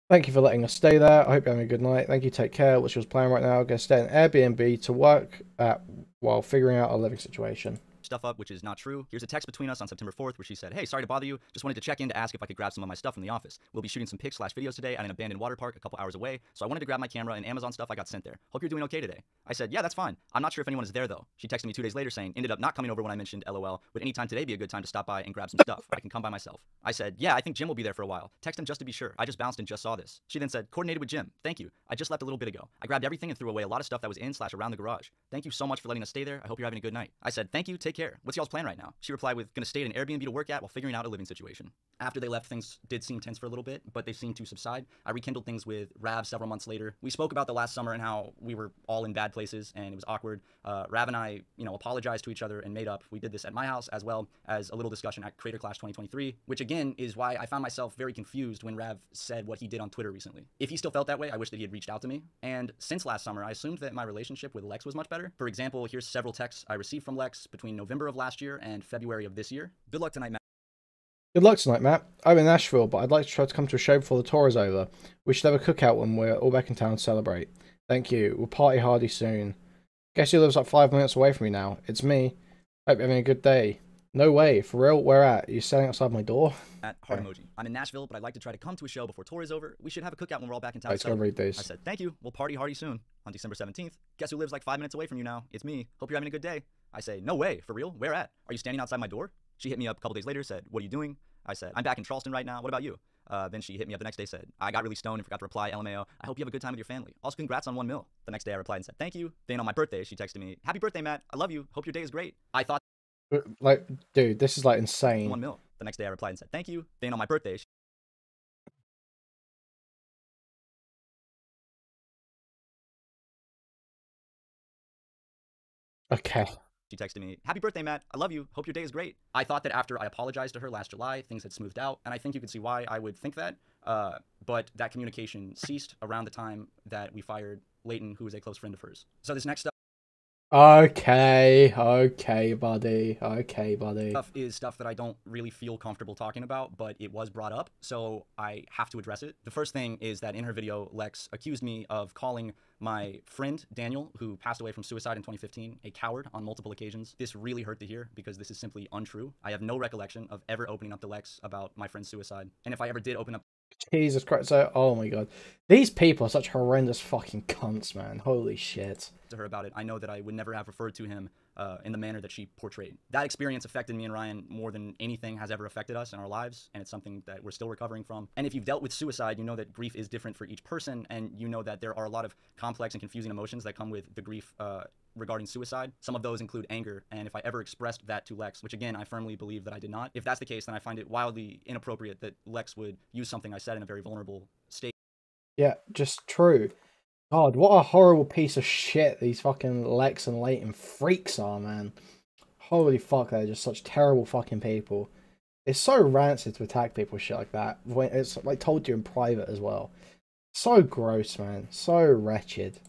Thank you for letting us stay there. I hope you're having a good night. Thank you. Take care. What's your plan right now? I'm going to stay in Airbnb to work at while figuring out our living situation. stuff up, which is not true. Here's a text between us on September 4th where she said, "Hey, sorry to bother you. Just wanted to check in to ask if I could grab some of my stuff from the office. We'll be shooting some pics/videos today at an abandoned water park a couple hours away, so I wanted to grab my camera and Amazon stuff I got sent there. Hope you're doing okay today." I said, "Yeah, that's fine. I'm not sure if anyone is there though." She texted me 2 days later saying, "Ended up not coming over when I mentioned LOL. Would any time today be a good time to stop by and grab some stuff? I can come by myself." I said, "Yeah, I think Jim will be there for a while. Text him just to be sure. I just bounced and just saw this." She then said, "Coordinated with Jim. Thank you. I just left a little bit ago. I grabbed everything and threw away a lot of stuff that was in/around the garage. Thank you so much for letting us stay there. I hope you're having a good night." I said, "Thank you. Take care. What's y'all's plan right now?" She replied with, "Gonna stay at an Airbnb to work at while figuring out a living situation." After they left, things did seem tense for a little bit, but they seemed to subside. I rekindled things with Rav several months later. We spoke about the last summer and how we were all in bad places and it was awkward. Rav and I, apologized to each other and made up. We did this at my house as well as a little discussion at Creator Clash 2023, which again is why I found myself very confused when Rav said what he did on Twitter recently. If he still felt that way, I wish that he had reached out to me. And since last summer, I assumed that my relationship with Lex was much better. For example, here's several texts I received from Lex between November of last year and February of this year. "Good luck tonight, Matt. Good luck tonight, Matt. I'm in Nashville, but I'd like to try to come to a show before the tour is over. We should have a cookout when we're all back in town to celebrate. Thank you. We'll party hardy soon. Guess who lives like 5 minutes away from me now? It's me. Hope you're having a good day. No way. For real? Where at? Are you standing outside my door?" At heart emoji. "I'm in Nashville, but I'd like to try to come to a show before tour is over. We should have a cookout when we're all back in town." Let's go read these. I said, "Thank you. We'll party hardy soon." On December 17th, "Guess who lives like 5 minutes away from you now? It's me. Hope you're having a good day." I say, "No way. For real? Where at? Are you standing outside my door?" She hit me up a couple days later, said, "What are you doing?" I said, "I'm back in Charleston right now. What about you?" Then she hit me up the next day, said, "I got really stoned and forgot to reply, LMAO. I hope you have a good time with your family. Also, congrats on 1 mil. The next day I replied and said, "Thank you." Then on my birthday, she texted me, "Happy birthday, Matt. I love you. Hope your day is great." I thought, Like, dude, this is like insane. 1 mil. The next day I replied and said, "Thank you." Then on my birthday, Okay. she texted me, "Happy birthday, Matt. I love you. Hope your day is great." I thought that after I apologized to her last July, things had smoothed out, and I think you could see why I would think that. But that communication ceased around the time that we fired Leighton, who was a close friend of hers. So this next Okay, buddy. Okay, buddy. stuff is stuff that I don't really feel comfortable talking about, but it was brought up, so I have to address it. The first thing is that in her video, Lex accused me of calling my friend Daniel, who passed away from suicide in 2015, a coward on multiple occasions. This really hurt to hear because this is simply untrue. I have no recollection of ever opening up to Lex about my friend's suicide, and if I ever did open up Jesus Christ. So, oh my god. These people are such horrendous fucking cunts, man. Holy shit. to her about it, I know that I would never have referred to him in the manner that she portrayed. That experience affected me and Ryan more than anything has ever affected us in our lives, and it's something that we're still recovering from. And if you've dealt with suicide, you know that grief is different for each person, and you know that there are a lot of complex and confusing emotions that come with the grief regarding suicide. Some of those include anger, and if I ever expressed that to Lex, which again, I firmly believe that I did not, if that's the case, then I find it wildly inappropriate that Lex would use something I said in a very vulnerable state. Yeah, just true. God, what a horrible piece of shit these fucking Lex and Leighton freaks are, man. Holy fuck, they're just such terrible fucking people. It's so rancid to attack people with shit like that. When it's like told you in private as well. So gross, man. So wretched.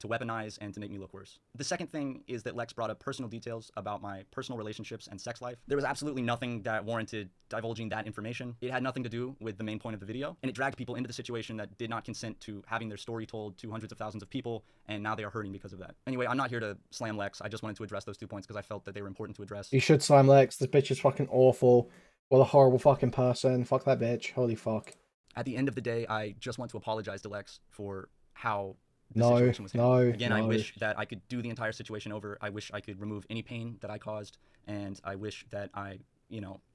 To weaponize and to make me look worse. The second thing is that Lex brought up personal details about my personal relationships and sex life. There was absolutely nothing that warranted divulging that information. It had nothing to do with the main point of the video, and it dragged people into the situation that did not consent to having their story told to hundreds of thousands of people, and now they are hurting because of that. Anyway, I'm not here to slam Lex. I just wanted to address those 2 points because I felt that they were important to address. You should slam Lex. This bitch is fucking awful. What a horrible fucking person. Fuck that bitch. Holy fuck. At the end of the day, I just want to apologize to Lex for how No. Again, I wish that I could do the entire situation over. I wish I could remove any pain that I caused, and I wish that I,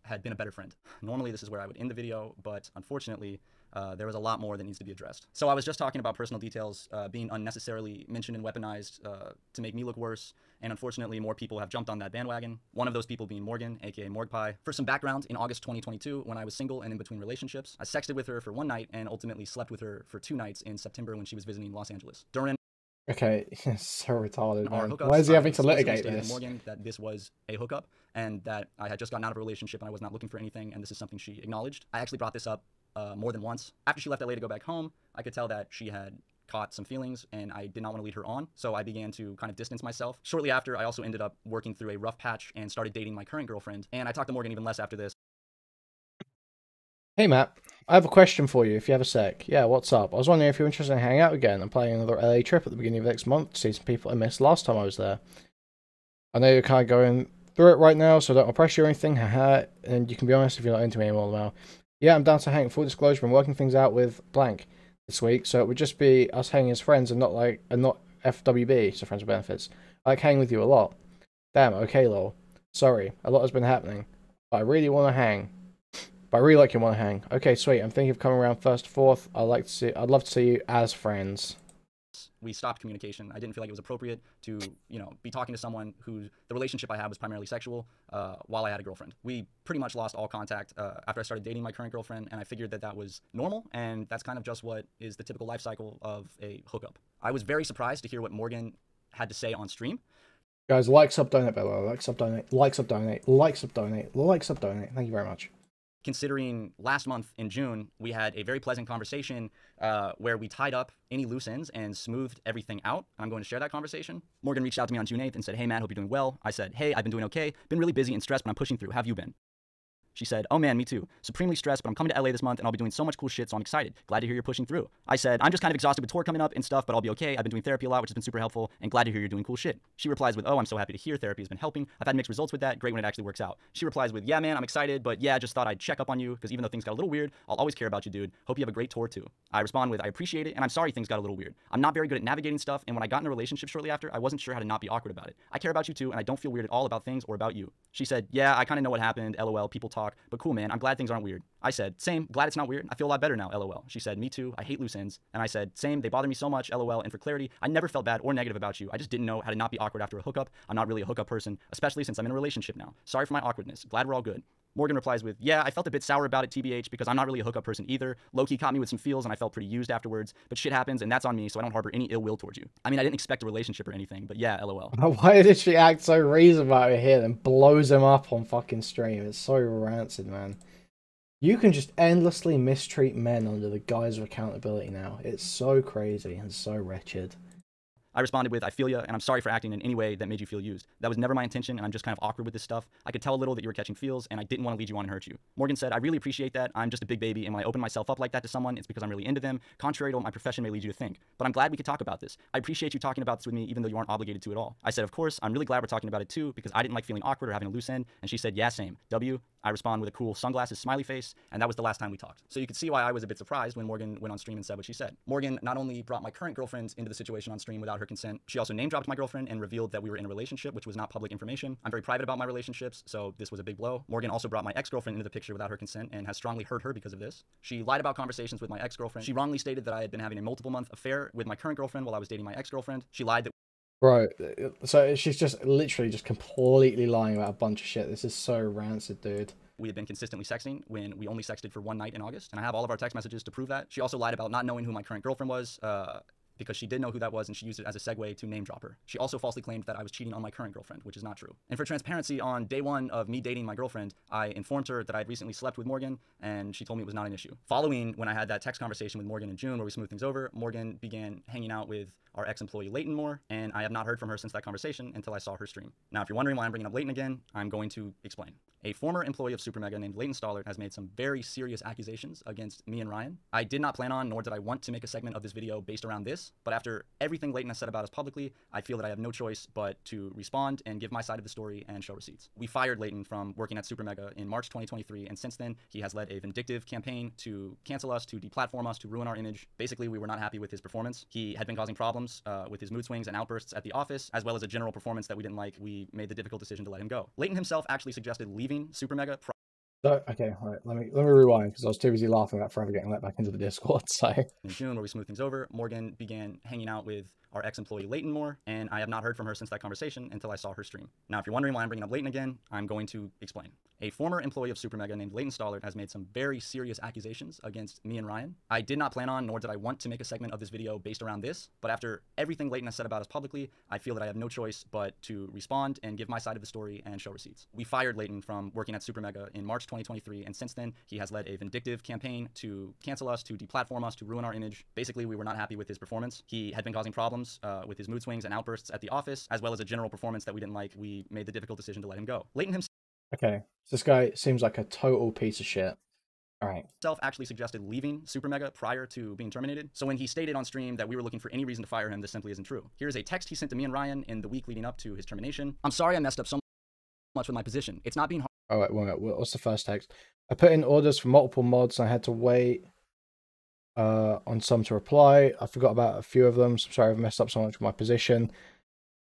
had been a better friend. Normally, this is where I would end the video, but unfortunately, there was a lot more that needs to be addressed. So I was just talking about personal details being unnecessarily mentioned and weaponized to make me look worse, and unfortunately, more people have jumped on that bandwagon. One of those people being Morgan, aka Morgpie. For some background, in August 2022, when I was single and in between relationships, I sexted with her for 1 night and ultimately slept with her for 2 nights in September when she was visiting Los Angeles. During Okay, so retarded, our man. hookups, Why is he I having to explicitly litigate stated to this? Morgan that this was a hookup and that I had just gotten out of a relationship and I was not looking for anything, and this is something she acknowledged. I actually brought this up more than once. After she left LA to go back home, I could tell that she had caught some feelings and I did not want to lead her on, so I began to kind of distance myself. Shortly after, I also ended up working through a rough patch and started dating my current girlfriend, and I talked to Morgan even less after this. Hey Matt, I have a question for you if you have a sec. Yeah, what's up? I was wondering if you're interested in hanging out again. I'm planning another LA trip at the beginning of next month to see some people I missed last time I was there. I know you're kind of going through it right now, so don't oppress you or anything, haha, and you can be honest if you're not into me anymore now. Yeah, I'm down to hang. Full disclosure, I'm working things out with blank this week, so it would just be us hanging as friends and not FWB, so friends with benefits. I like hanging with you a lot. Damn, okay, lol. Sorry, a lot has been happening, but I really want to hang. But I really like you want to hang. Okay, sweet. I'm thinking of coming around 1st to 4th. I'd love to see you as friends. We stopped communication. I didn't feel like it was appropriate to, be talking to someone who the relationship I had was primarily sexual while I had a girlfriend. We pretty much lost all contact after I started dating my current girlfriend, and I figured that that was normal, and that's kind of just what is the typical life cycle of a hookup. I was very surprised to hear what Morgan had to say on stream. Guys, like, sub, donate, by the way. Like, sub, donate, like, sub, donate, like, sub, donate, like, sub, donate. Thank you very much. Considering last month in June, we had a very pleasant conversation where we tied up any loose ends and smoothed everything out. I'm going to share that conversation. Morgan reached out to me on June 8th and said, "Hey man, hope you're doing well." I said, "Hey, I've been doing okay. Been really busy and stressed, but I'm pushing through. How have you been?" She said, "Oh man, me too. Supremely stressed, but I'm coming to LA this month and I'll be doing so much cool shit, so I'm excited. Glad to hear you're pushing through." I said, "I'm just kind of exhausted with tour coming up and stuff, but I'll be okay. I've been doing therapy a lot, which has been super helpful, and glad to hear you're doing cool shit." She replies with, "Oh, I'm so happy to hear therapy has been helping. I've had mixed results with that. Great when it actually works out." She replies with, "Yeah, man, I'm excited, but yeah, just thought I'd check up on you because even though things got a little weird, I'll always care about you, dude. Hope you have a great tour too." I respond with, "I appreciate it, and I'm sorry things got a little weird. I'm not very good at navigating stuff, and when I got in a relationship shortly after, I wasn't sure how to not be awkward about it. I care about you too, and I don't feel weird at all about things or about you." She said, "Yeah, I kind of know what happened. LOL, people talk, but cool, man. I'm glad things aren't weird." I said, "Same, glad it's not weird. I feel a lot better now, LOL." She said, "Me too. I hate loose ends." And I said, "Same, they bother me so much, LOL. And for clarity, I never felt bad or negative about you. I just didn't know how to not be awkward after a hookup. I'm not really a hookup person, especially since I'm in a relationship now. Sorry for my awkwardness. Glad we're all good." Morgan replies with, "Yeah, I felt a bit sour about it, TBH, because I'm not really a hookup person either. Low-key caught me with some feels and I felt pretty used afterwards, but shit happens and that's on me, so I don't harbor any ill will towards you. I mean, I didn't expect a relationship or anything, but yeah, LOL." Why did she act so reasonable about it here and blows him up on fucking stream? It's so rancid, man. You can just endlessly mistreat men under the guise of accountability now. It's so crazy and so wretched. I responded with, "I feel ya, and I'm sorry for acting in any way that made you feel used. That was never my intention, and I'm just kind of awkward with this stuff. I could tell a little that you were catching feels, and I didn't want to lead you on and hurt you." Morgan said, "I really appreciate that. I'm just a big baby, and when I open myself up like that to someone, it's because I'm really into them, contrary to what my profession may lead you to think. But I'm glad we could talk about this. I appreciate you talking about this with me, even though you aren't obligated to at all." I said, "Of course, I'm really glad we're talking about it too, because I didn't like feeling awkward or having a loose end." And she said, "Yeah, same. W." I respond with a cool sunglasses smiley face, and that was the last time we talked. So you could see why I was a bit surprised when Morgan went on stream and said what she said. Morgan not only brought my current girlfriend into the situation on stream without her consent, she also name-dropped my girlfriend and revealed that we were in a relationship, which was not public information. I'm very private about my relationships, so this was a big blow. Morgan also brought my ex-girlfriend into the picture without her consent and has strongly hurt her because of this. She lied about conversations with my ex-girlfriend. She wrongly stated that I had been having a multiple-month affair with my current girlfriend while I was dating my ex-girlfriend. She lied that... Bro, so she's just literally just completely lying about a bunch of shit. This is so rancid, dude. We had been consistently sexting when we only sexted for one night in August, and I have all of our text messages to prove that. She also lied about not knowing who my current girlfriend was, because she did know who that was and she used it as a segue to name drop her. She also falsely claimed that I was cheating on my current girlfriend, which is not true. And for transparency, on day one of me dating my girlfriend, I informed her that I had recently slept with Morgan, and she told me it was not an issue. Following when I had that text conversation with Morgan in June where we smoothed things over, Morgan began hanging out with our ex-employee Leighton more, and I have not heard from her since that conversation until I saw her stream. Now, if you're wondering why I'm bringing up Leighton again, I'm going to explain. A former employee of SuperMega named Leighton has made some very serious accusations against me and Ryan. I did not plan on, nor did I want to make a segment of this video based around this, but after everything Leighton has said about us publicly, I feel that I have no choice but to respond and give my side of the story and show receipts. We fired Leighton from working at SuperMega in March 2023, and since then, he has led a vindictive campaign to cancel us, to deplatform us, to ruin our image. Basically, we were not happy with his performance. He had been causing problems with his mood swings and outbursts at the office, as well as a general performance that we didn't like. We made the difficult decision to let him go. Leighton himself actually suggested leaving SuperMega. So, okay, all right, let me rewind because I was too busy laughing about forever getting let back into the Discord. So in June, where we smoothed things over, Morgan began hanging out with our ex-employee Leighton more, and I have not heard from her since that conversation until I saw her stream. Now, if you're wondering why I'm bringing up Leighton again, I'm going to explain. A former employee of SuperMega named Leighton has made some very serious accusations against me and Ryan. I did not plan on, nor did I want to make a segment of this video based around this, but after everything Leighton has said about us publicly, I feel that I have no choice but to respond and give my side of the story and show receipts. We fired Leighton from working at SuperMega in March 2023, and since then, he has led a vindictive campaign to cancel us, to deplatform us, to ruin our image. Basically, we were not happy with his performance. He had been causing problems with his mood swings and outbursts at the office, as well as a general performance that we didn't like. We made the difficult decision to let him go. Leighton himself... Okay, so this guy seems like a total piece of shit. All right. Actually suggested leaving SuperMega prior to being terminated. So when he stated on stream that we were looking for any reason to fire him, this simply isn't true. Here's a text he sent to me and Ryan in the week leading up to his termination. I'm sorry I messed up so much with my position. It's not being hard. All right, what's the first text? I put in orders for multiple mods and I had to wait on some to reply. I forgot about a few of them, so I'm sorry I've messed up so much with my position.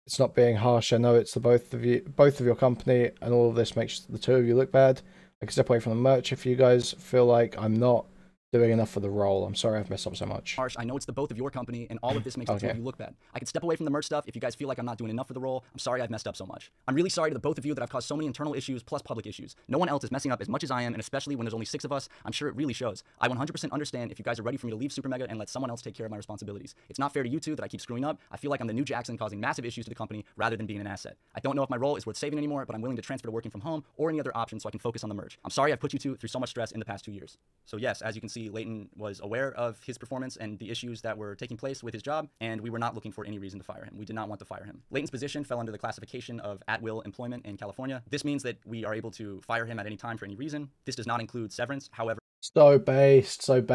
It's not being harsh. I know it's the both of your company, and all of this makes the two of you look bad. I can step away from the merch if you guys feel like I'm not doing enough for the role. I'm sorry I've messed up so much. Harsh. I know it's the both of your company, and all of this makes the two of you look bad. I can step away from the merch stuff if you guys feel like I'm not doing enough for the role. I'm sorry I've messed up so much. I'm really sorry to the both of you that I've caused so many internal issues plus public issues. No one else is messing up as much as I am, and especially when there's only 6 of us, I'm sure it really shows. I 100% understand if you guys are ready for me to leave SuperMega and let someone else take care of my responsibilities. It's not fair to you two that I keep screwing up. I feel like I'm the new Jackson causing massive issues to the company rather than being an asset. I don't know if my role is worth saving anymore, but I'm willing to transfer to working from home or any other option so I can focus on the merch. I'm sorry I've put you two through so much stress in the past 2 years. So yes, as you can see, Leighton was aware of his performance and the issues that were taking place with his job, and we were not looking for any reason to fire him. We did not want to fire him. Leighton's position fell under the classification of at-will employment in California. This means that we are able to fire him at any time for any reason. This does not include severance. However, So based. Fuck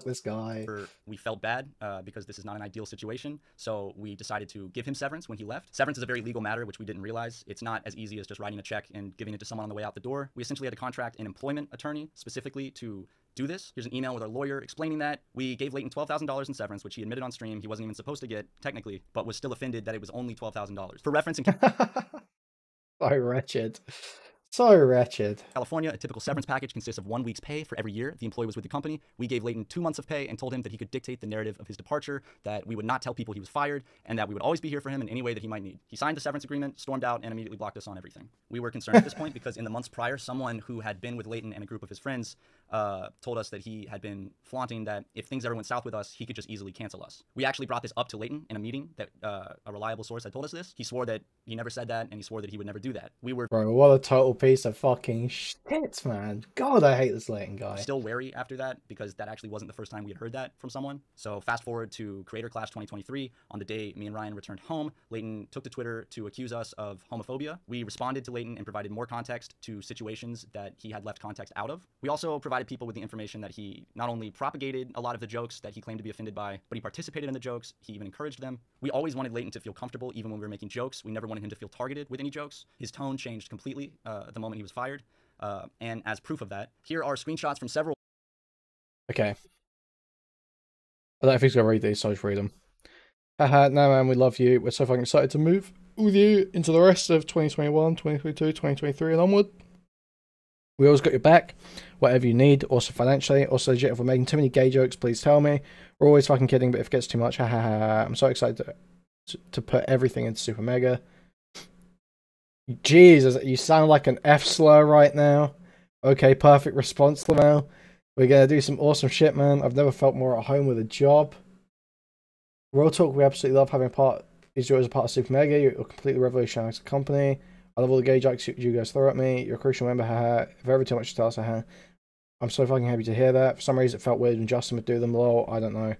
this guy. we felt bad because this is not an ideal situation, so we decided to give him severance when he left. Severance is a very legal matter, which we didn't realize. It's not as easy as just writing a check and giving it to someone on the way out the door. We essentially had to contract an employment attorney specifically to do this. Here's an email with our lawyer explaining that. We gave Leighton $12,000 in severance, which he admitted on stream he wasn't even supposed to get, technically, but was still offended that it was only $12,000. For reference, in So wretched. So wretched. California, a typical severance package consists of 1 week's pay for every year the employee was with the company. We gave Leighton 2 months of pay and told him that he could dictate the narrative of his departure, that we would not tell people he was fired, and that we would always be here for him in any way that he might need. He signed the severance agreement, stormed out, and immediately blocked us on everything. We were concerned at this point because in the months prior, someone who had been with Leighton and a group of his friends told us that he had been flaunting that if things ever went south with us, he could just easily cancel us. We actually brought this up to Leighton in a meeting that a reliable source had told us this. He swore that he never said that, and he swore that he would never do that. We were Bro, what a total piece of fucking shit, man. God, I hate this Leighton guy. still wary after that because that actually wasn't the first time we had heard that from someone. So fast forward to Creator Clash 2023. On the day me and Ryan returned home, Leighton took to Twitter to accuse us of homophobia. We responded to Leighton and provided more context to situations that he had left context out of. We also provided people with the information that he not only propagated a lot of the jokes that he claimed to be offended by, but he participated in the jokes. He even encouraged them. We always wanted Leighton to feel comfortable even when we were making jokes. We never wanted him to feel targeted with any jokes. His tone changed completely the moment he was fired. And as proof of that, here are screenshots from several. Okay. I don't know if he's going to read these, so I'll just read them. Haha, no man, we love you. We're so fucking excited to move with you into the rest of 2021, 2022, 2023 and onward. We always got your back, whatever you need, also financially. Also legit, if we're making too many gay jokes, please tell me. We're always fucking kidding, but if it gets too much, haha. I'm so excited to put everything into SuperMega. Jesus, you sound like an F slur right now. Okay, perfect response, Lamel. We're gonna do some awesome shit, man. I've never felt more at home with a job. Real talk, we absolutely love having you as a part of SuperMega. You're completely revolutionized the company. I love all the gay jokes you guys throw at me. You're a crucial member, haha. If ever too much to tell us, haha. I'm so fucking happy to hear that. For some reason, it felt weird when Justin would do them, lol. I don't know.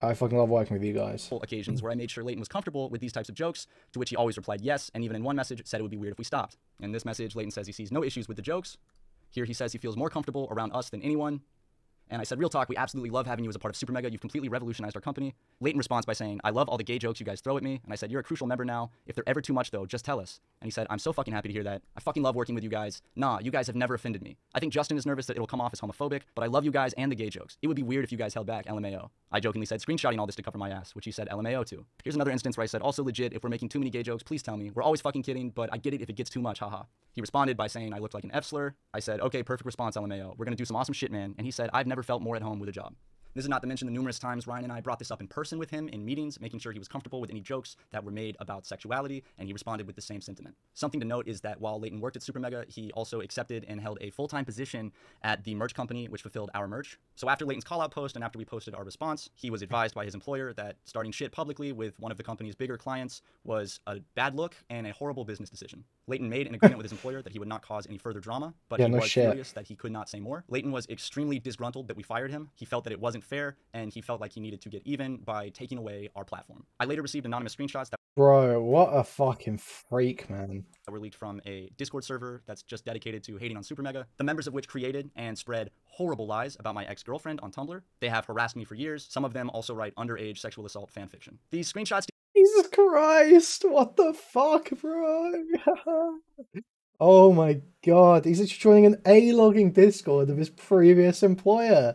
I fucking love working with you guys. Occasions where I made sure Leighton was comfortable with these types of jokes, to which he always replied yes, and even in one message said it would be weird if we stopped. In this message, Leighton says he sees no issues with the jokes. Here he says he feels more comfortable around us than anyone. And I said, real talk, we absolutely love having you as a part of SuperMega. You've completely revolutionized our company. Leighton responds by saying, I love all the gay jokes you guys throw at me. And I said, you're a crucial member now. If they're ever too much, though, just tell us. And he said, I'm so fucking happy to hear that. I fucking love working with you guys. Nah, you guys have never offended me. I think Justin is nervous that it'll come off as homophobic, but I love you guys and the gay jokes. It would be weird if you guys held back, LMAO. I jokingly said, screenshotting all this to cover my ass, which he said LMAO to. Here's another instance where I said, also legit, if we're making too many gay jokes, please tell me. We're always fucking kidding, but I get it if it gets too much, haha. He responded by saying I looked like an F slur. I said, okay, perfect response, LMAO. We're gonna do some awesome shit, man. And he said, I've never felt more at home with a job. This is not to mention the numerous times Ryan and I brought this up in person with him in meetings, making sure he was comfortable with any jokes that were made about sexuality, and he responded with the same sentiment. Something to note is that while Leighton worked at SuperMega, he also accepted and held a full-time position at the merch company, which fulfilled our merch. So after Leighton's call-out post and after we posted our response, he was advised by his employer that starting shit publicly with one of the company's bigger clients was a bad look and a horrible business decision. Leighton made an agreement with his employer that he would not cause any further drama, but he was furious that he could not say more. Leighton was extremely disgruntled that we fired him. He felt that it wasn't fair, and he felt like he needed to get even by taking away our platform. I later received anonymous screenshots that Bro, what a fucking freak, man. That were leaked from a Discord server that's just dedicated to hating on SuperMega, the members of which created and spread horrible lies about my ex-girlfriend on Tumblr. They have harassed me for years. Some of them also write underage sexual assault fanfiction. These screenshots... Jesus Christ, what the fuck, bro? Oh my god, he's actually joining an A-logging Discord of his previous employer.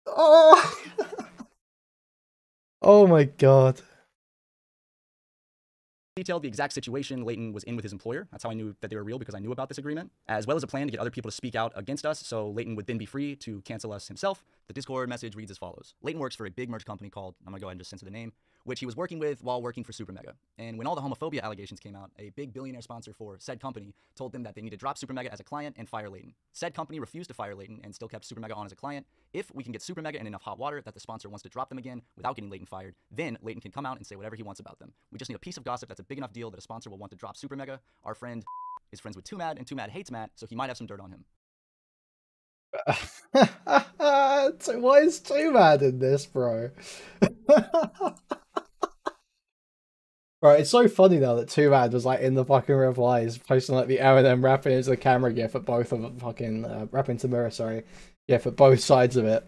Oh, oh my god. Detailed the exact situation Leighton was in with his employer. That's how I knew that they were real, because I knew about this agreement, as well as a plan to get other people to speak out against us, so Leighton would then be free to cancel us himself. The Discord message reads as follows. Leighton works for a big merch company called, I'm gonna go ahead and just censor the name, which he was working with while working for SuperMega. And when all the homophobia allegations came out, a big billionaire sponsor for said company told them that they need to drop SuperMega as a client and fire Leighton. Said company refused to fire Leighton and still kept SuperMega on as a client. If we can get SuperMega in enough hot water that the sponsor wants to drop them again without getting Leighton fired, then Leighton can come out and say whatever he wants about them. We just need a piece of gossip that's a big enough deal that a sponsor will want to drop SuperMega. Our friend is friends with 2Mad, and 2Mad hates Matt, so he might have some dirt on him. So why is 2Mad in this, bro? Right, it's so funny now that 2Mad was like in the fucking replies, posting like the Eminem rapping into the camera gif at both of them, fucking rapping to mirror, sorry, yeah, for both sides of it,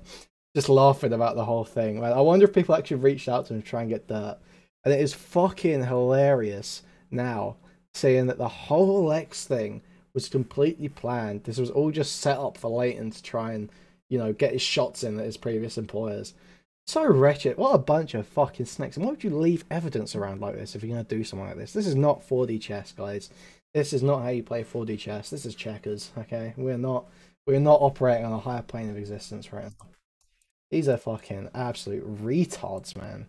just laughing about the whole thing. Man, I wonder if people actually reached out to him to try and get dirt, and it is fucking hilarious now seeing that the whole Lex thing was completely planned. This was all just set up for Leighton to try and, you know, get his shots in at his previous employers. So wretched. What a bunch of fucking snakes. And why would you leave evidence around like this if you're going to do something like this? This is not 4D chess, guys. This is not how you play 4D chess. This is checkers, okay? We're not operating on a higher plane of existence right now. These are fucking absolute retards, man.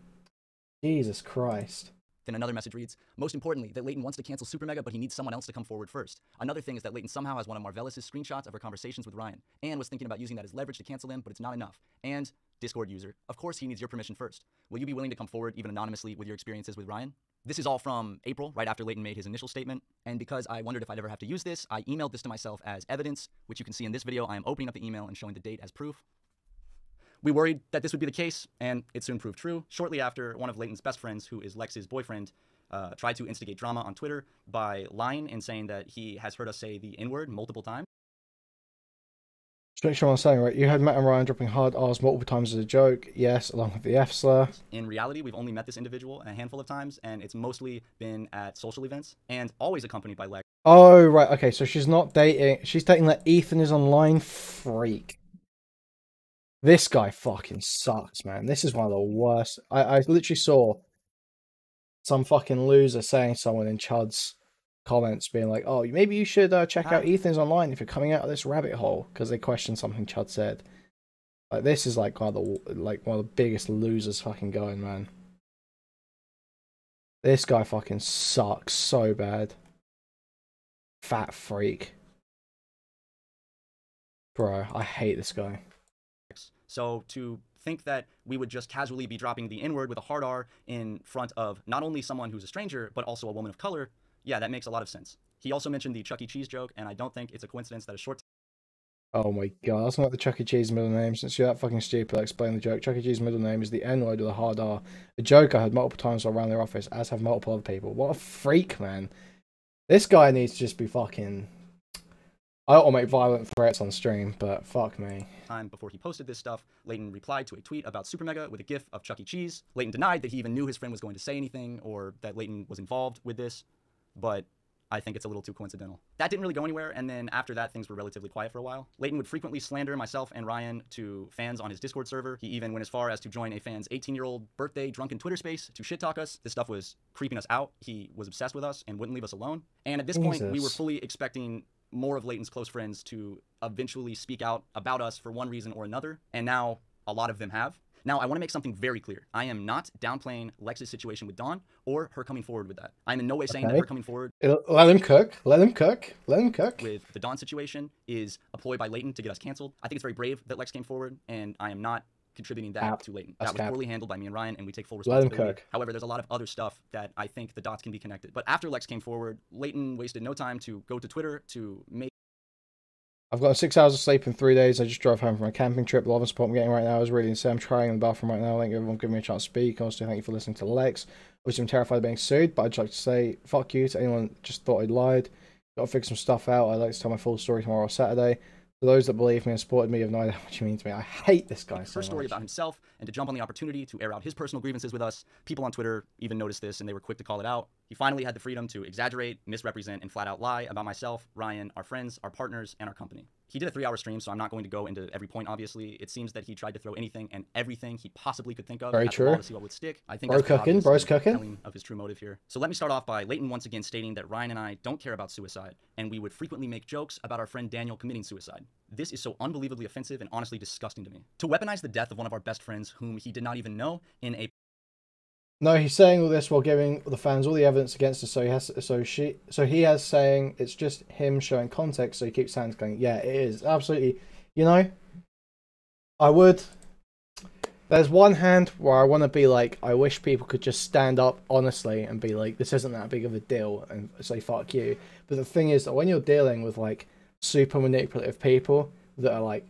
Jesus Christ. Then another message reads, most importantly, that Leighton wants to cancel SuperMega, but he needs someone else to come forward first. Another thing is that Leighton somehow has one of Marvelous' screenshots of her conversations with Ryan, and was thinking about using that as leverage to cancel him, but it's not enough. And, Discord user, of course he needs your permission first. Will you be willing to come forward, even anonymously, with your experiences with Ryan? This is all from April, right after Leighton made his initial statement, and because I wondered if I'd ever have to use this, I emailed this to myself as evidence, which you can see in this video. I am opening up the email and showing the date as proof. We worried that this would be the case, and it soon proved true. Shortly after, one of Leighton's best friends, who is Lex's boyfriend, tried to instigate drama on Twitter by lying and saying that he has heard us say the N-word multiple times. Just make sure I'm saying right. You had Matt and Ryan dropping hard R's multiple times as a joke. Yes, along with the F slur. In reality, we've only met this individual a handful of times, and it's mostly been at social events, and always accompanied by Lex. Oh, right. Okay, so she's not dating. She's dating that Ethan is online freak. This guy fucking sucks, man. This is one of the worst. I literally saw some fucking loser saying someone in Chud's comments being like, oh, maybe you should check out Ethan's online if you're coming out of this rabbit hole, because they questioned something Chud said. Like, this is like one of the biggest losers fucking going, man. This guy fucking sucks so bad. Fat freak. Bro, I hate this guy. So to think that we would just casually be dropping the N-word with a hard R in front of not only someone who's a stranger, but also a woman of color, yeah, that makes a lot of sense. He also mentioned the Chuck E. Cheese joke, and I don't think it's a coincidence that a short... Oh my god, that's not the Chuck E. Cheese middle name. Since you're that fucking stupid, I'll explain the joke. Chuck E. Cheese middle name is the N-word with a hard R. A joke I heard multiple times while around their office, as have multiple other people. What a freak, man. This guy needs to just be fucking... I don't want to make violent threats on stream, but fuck me. Time before he posted this stuff, Leighton replied to a tweet about SuperMega with a gif of Chuck E. Cheese. Leighton denied that he even knew his friend was going to say anything or that Leighton was involved with this, but I think it's a little too coincidental. That didn't really go anywhere, and then after that, things were relatively quiet for a while. Leighton would frequently slander myself and Ryan to fans on his Discord server. He even went as far as to join a fan's 18-year-old birthday drunken Twitter space to shit-talk us. This stuff was creeping us out. He was obsessed with us and wouldn't leave us alone. And at this point, we were fully expecting more of Leighton's close friends to eventually speak out about us for one reason or another, and now a lot of them have. Now, I want to make something very clear. I am not downplaying Lex's situation with Dawn or her coming forward with that. I'm in no way saying that her coming forward... Let him cook. Let him cook. Let him cook. ...with the Dawn situation is a ploy by Leighton to get us canceled. I think it's very brave that Lex came forward, and I am not contributing that to Leighton. That was poorly handled by me and Ryan, and we take full responsibility. Let him cook. However, there's a lot of other stuff that I think the dots can be connected. But after Lex came forward, Leighton wasted no time to go to Twitter to make... I've got 6 hours of sleep in 3 days. I just drove home from a camping trip. The love and support I'm getting right now is really insane. I'm trying in the bathroom right now. Thank you everyone for giving me a chance to speak. Also, thank you for listening to Lex. Obviously, I'm terrified of being sued, but I'd just like to say fuck you to anyone that just thought I lied. Got to figure some stuff out. I'd like to tell my full story tomorrow or Saturday. For those that believe me and supported me, have no idea how much you mean to me. I hate this guy so much. Her story about himself, and to jump on the opportunity to air out his personal grievances with us. People on Twitter even noticed this, and they were quick to call it out. He finally had the freedom to exaggerate, misrepresent, and flat out lie about myself, Ryan, our friends, our partners, and our company. He did a 3-hour stream, so I'm not going to go into every point, obviously. It seems that he tried to throw anything and everything he possibly could think of Very at the true. wall to see what would stick. I think Bro that's cooking, bro's cooking. telling of his true motive here. So let me start off by Leighton once again stating that Ryan and I don't care about suicide, and we would frequently make jokes about our friend Daniel committing suicide. This is so unbelievably offensive and honestly disgusting to me. To weaponize the death of one of our best friends whom he did not even know in a No, he's saying all this while giving the fans all the evidence against us. So he has saying it's just him showing context. So he keeps hands going, yeah, it is absolutely. You know, I would. There's one hand where I want to be like, I wish people could just stand up honestly and be like, this isn't that big of a deal, and say fuck you. But the thing is that when you're dealing with like super manipulative people that are like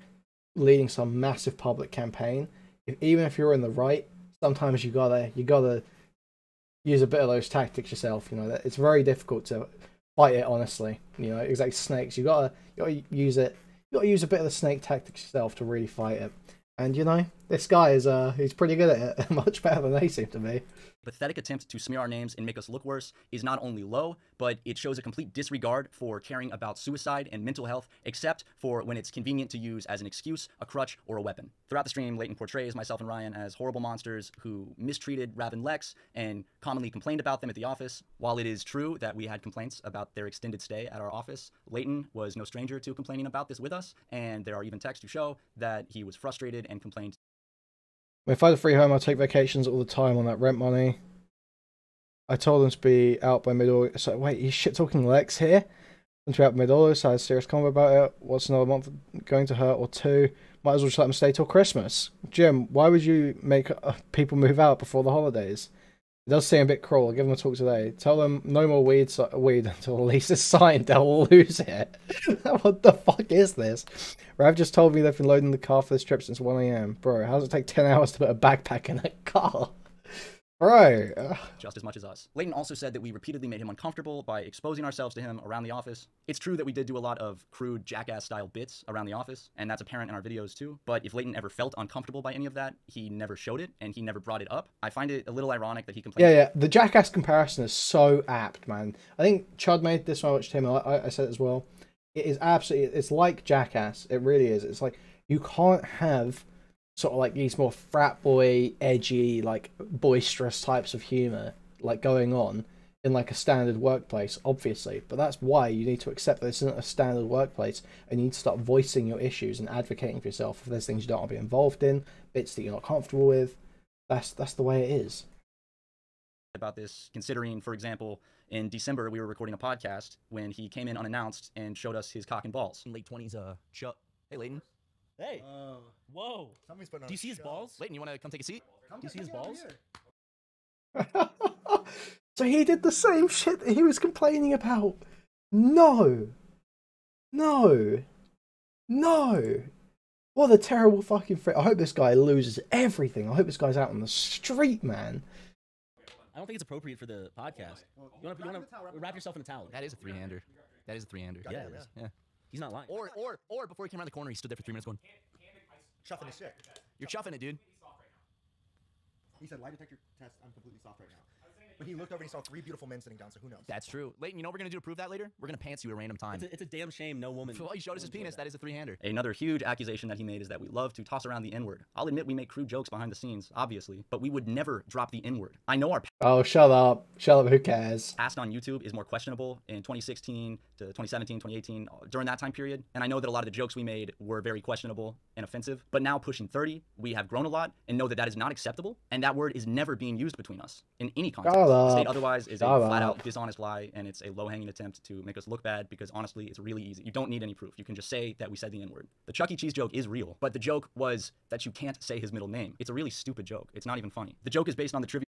leading some massive public campaign, even if you're in the right, sometimes you gotta use a bit of those tactics yourself. You know, it's very difficult to fight it honestly. You know, it's like snakes. You gotta use it. You gotta use a bit of the snake tactics yourself to really fight it. And you know, this guy is he's pretty good at it, much better than they seem to be. Pathetic attempt to smear our names and make us look worse is not only low, but it shows a complete disregard for caring about suicide and mental health, except for when it's convenient to use as an excuse, a crutch, or a weapon. Throughout the stream, Leighton portrays myself and Ryan as horrible monsters who mistreated Rav and Lex and commonly complained about them at the office. While it is true that we had complaints about their extended stay at our office, Leighton was no stranger to complaining about this with us, and there are even texts to show that he was frustrated and complained. If I had a free home, I'd take vacations all the time on that rent money. I told them to be out by mid-August. So, wait, he's shit-talking Lex here? And to be out by mid-August, I had a serious convo about it. What's another month going to hurt, or 2? Might as well just let them stay till Christmas. Jim, why would you make people move out before the holidays? It does seem a bit cruel. I'll give them a talk today. Tell them no more weed until the lease is signed. They'll lose it. What the fuck is this? Rav just told me they've been loading the car for this trip since 1 AM. Bro, how does it take 10 hours to put a backpack in a car? Bro. Just as much as us. Leighton also said that we repeatedly made him uncomfortable by exposing ourselves to him around the office. It's true that we did do a lot of crude jackass-style bits around the office, and that's apparent in our videos too. But if Leighton ever felt uncomfortable by any of that, he never showed it, and he never brought it up. I find it a little ironic that he complained. Yeah. The jackass comparison is so apt, man. I think Chud made this one, which Tim, I said it as well. It is absolutely, it's like Jackass. It really is. It's like, you can't have sort of like these more frat boy, edgy, like boisterous types of humor like going on in like a standard workplace, obviously. But that's why you need to accept that this isn't a standard workplace, and you need to start voicing your issues and advocating for yourself. If there's things you don't want to be involved in, bits that you're not comfortable with, that's the way it is. About this, considering, for example, in December we were recording a podcast when he came in unannounced and showed us his cock and balls. In late 20s, Hey, Leighton. Hey. Whoa. Somebody's putting on Do you see his show. balls? Leighton, you want to come take a seat? Do you see his balls? So he did the same shit that he was complaining about. No. What a terrible fucking frick. I hope this guy loses everything. I hope this guy's out on the street, man. I don't think it's appropriate for the podcast. You want to wrap yourself in a towel. That is a three-hander. That is a three-hander. Yeah, it is. Yeah. He's not lying. Or before he came around the corner, he stood there for 3 minutes going, Chuffing his shit. "You're chuffing it, dude." He said, lie detector test, I'm completely soft right now. But he looked over and he saw 3 beautiful men sitting down, so who knows? That's true. Leighton, you know what we're going to do to prove that later? We're going to pants you at a random time. It's a damn shame no woman. Well, he showed us his penis. That is a three-hander. Another huge accusation that he made is that we love to toss around the N-word. I'll admit we make crude jokes behind the scenes, obviously, but we would never drop the N-word. I know our Oh, shut up, who cares? past on YouTube is more questionable in 2016 to 2017, 2018, during that time period. And I know that a lot of the jokes we made were very questionable and offensive. But now pushing 30, we have grown a lot and know that that is not acceptable. And that word is never being used between us in any context. Shut To state up. otherwise is a Shut flat-out up. dishonest lie, and it's a low-hanging attempt to make us look bad because honestly, it's really easy. You don't need any proof. You can just say that we said the N-word. The Chuck E. Cheese joke is real, but the joke was that you can't say his middle name. It's a really stupid joke. It's not even funny. The joke is based on the trivia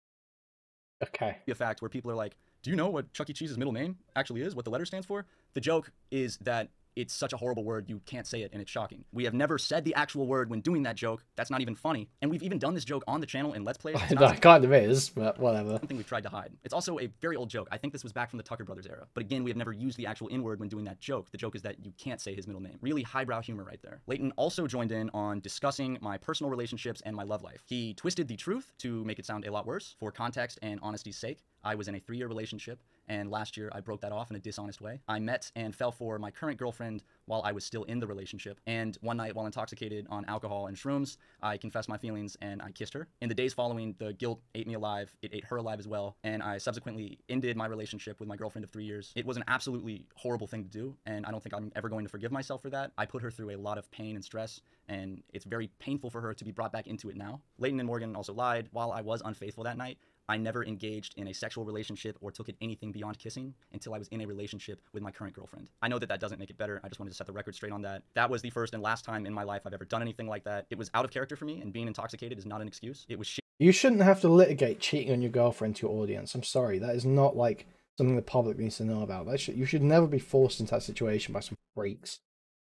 Okay. fact where people are like, do you know what Chuck E. Cheese's middle name actually is, what the letter stands for? The joke is that it's such a horrible word, you can't say it, and it's shocking. We have never said the actual word when doing that joke. That's not even funny. And we've even done this joke on the channel in Let's Plays. That kind of is, but whatever. Something we've tried to hide. It's also a very old joke. I think this was back from the Tucker Brothers era. But again, we have never used the actual N-word when doing that joke. The joke is that you can't say his middle name. Really highbrow humor right there. Leighton also joined in on discussing my personal relationships and my love life. He twisted the truth to make it sound a lot worse. For context and honesty's sake, I was in a 3-year relationship, and last year I broke that off in a dishonest way. I met and fell for my current girlfriend while I was still in the relationship, and one night while intoxicated on alcohol and shrooms, I confessed my feelings and I kissed her. In the days following, the guilt ate me alive, it ate her alive as well, and I subsequently ended my relationship with my girlfriend of 3 years. It was an absolutely horrible thing to do, and I don't think I'm ever going to forgive myself for that. I put her through a lot of pain and stress, and it's very painful for her to be brought back into it now. Leighton and Morgan also lied. While I was unfaithful that night, I never engaged in a sexual relationship or took it anything beyond kissing until I was in a relationship with my current girlfriend. I know that that doesn't make it better. I just wanted to set the record straight on that. That was the first and last time in my life I've ever done anything like that. It was out of character for me, and being intoxicated is not an excuse. It was shit. You shouldn't have to litigate cheating on your girlfriend to your audience. I'm sorry. That is not like something the public needs to know about. You should never be forced into that situation by some freaks.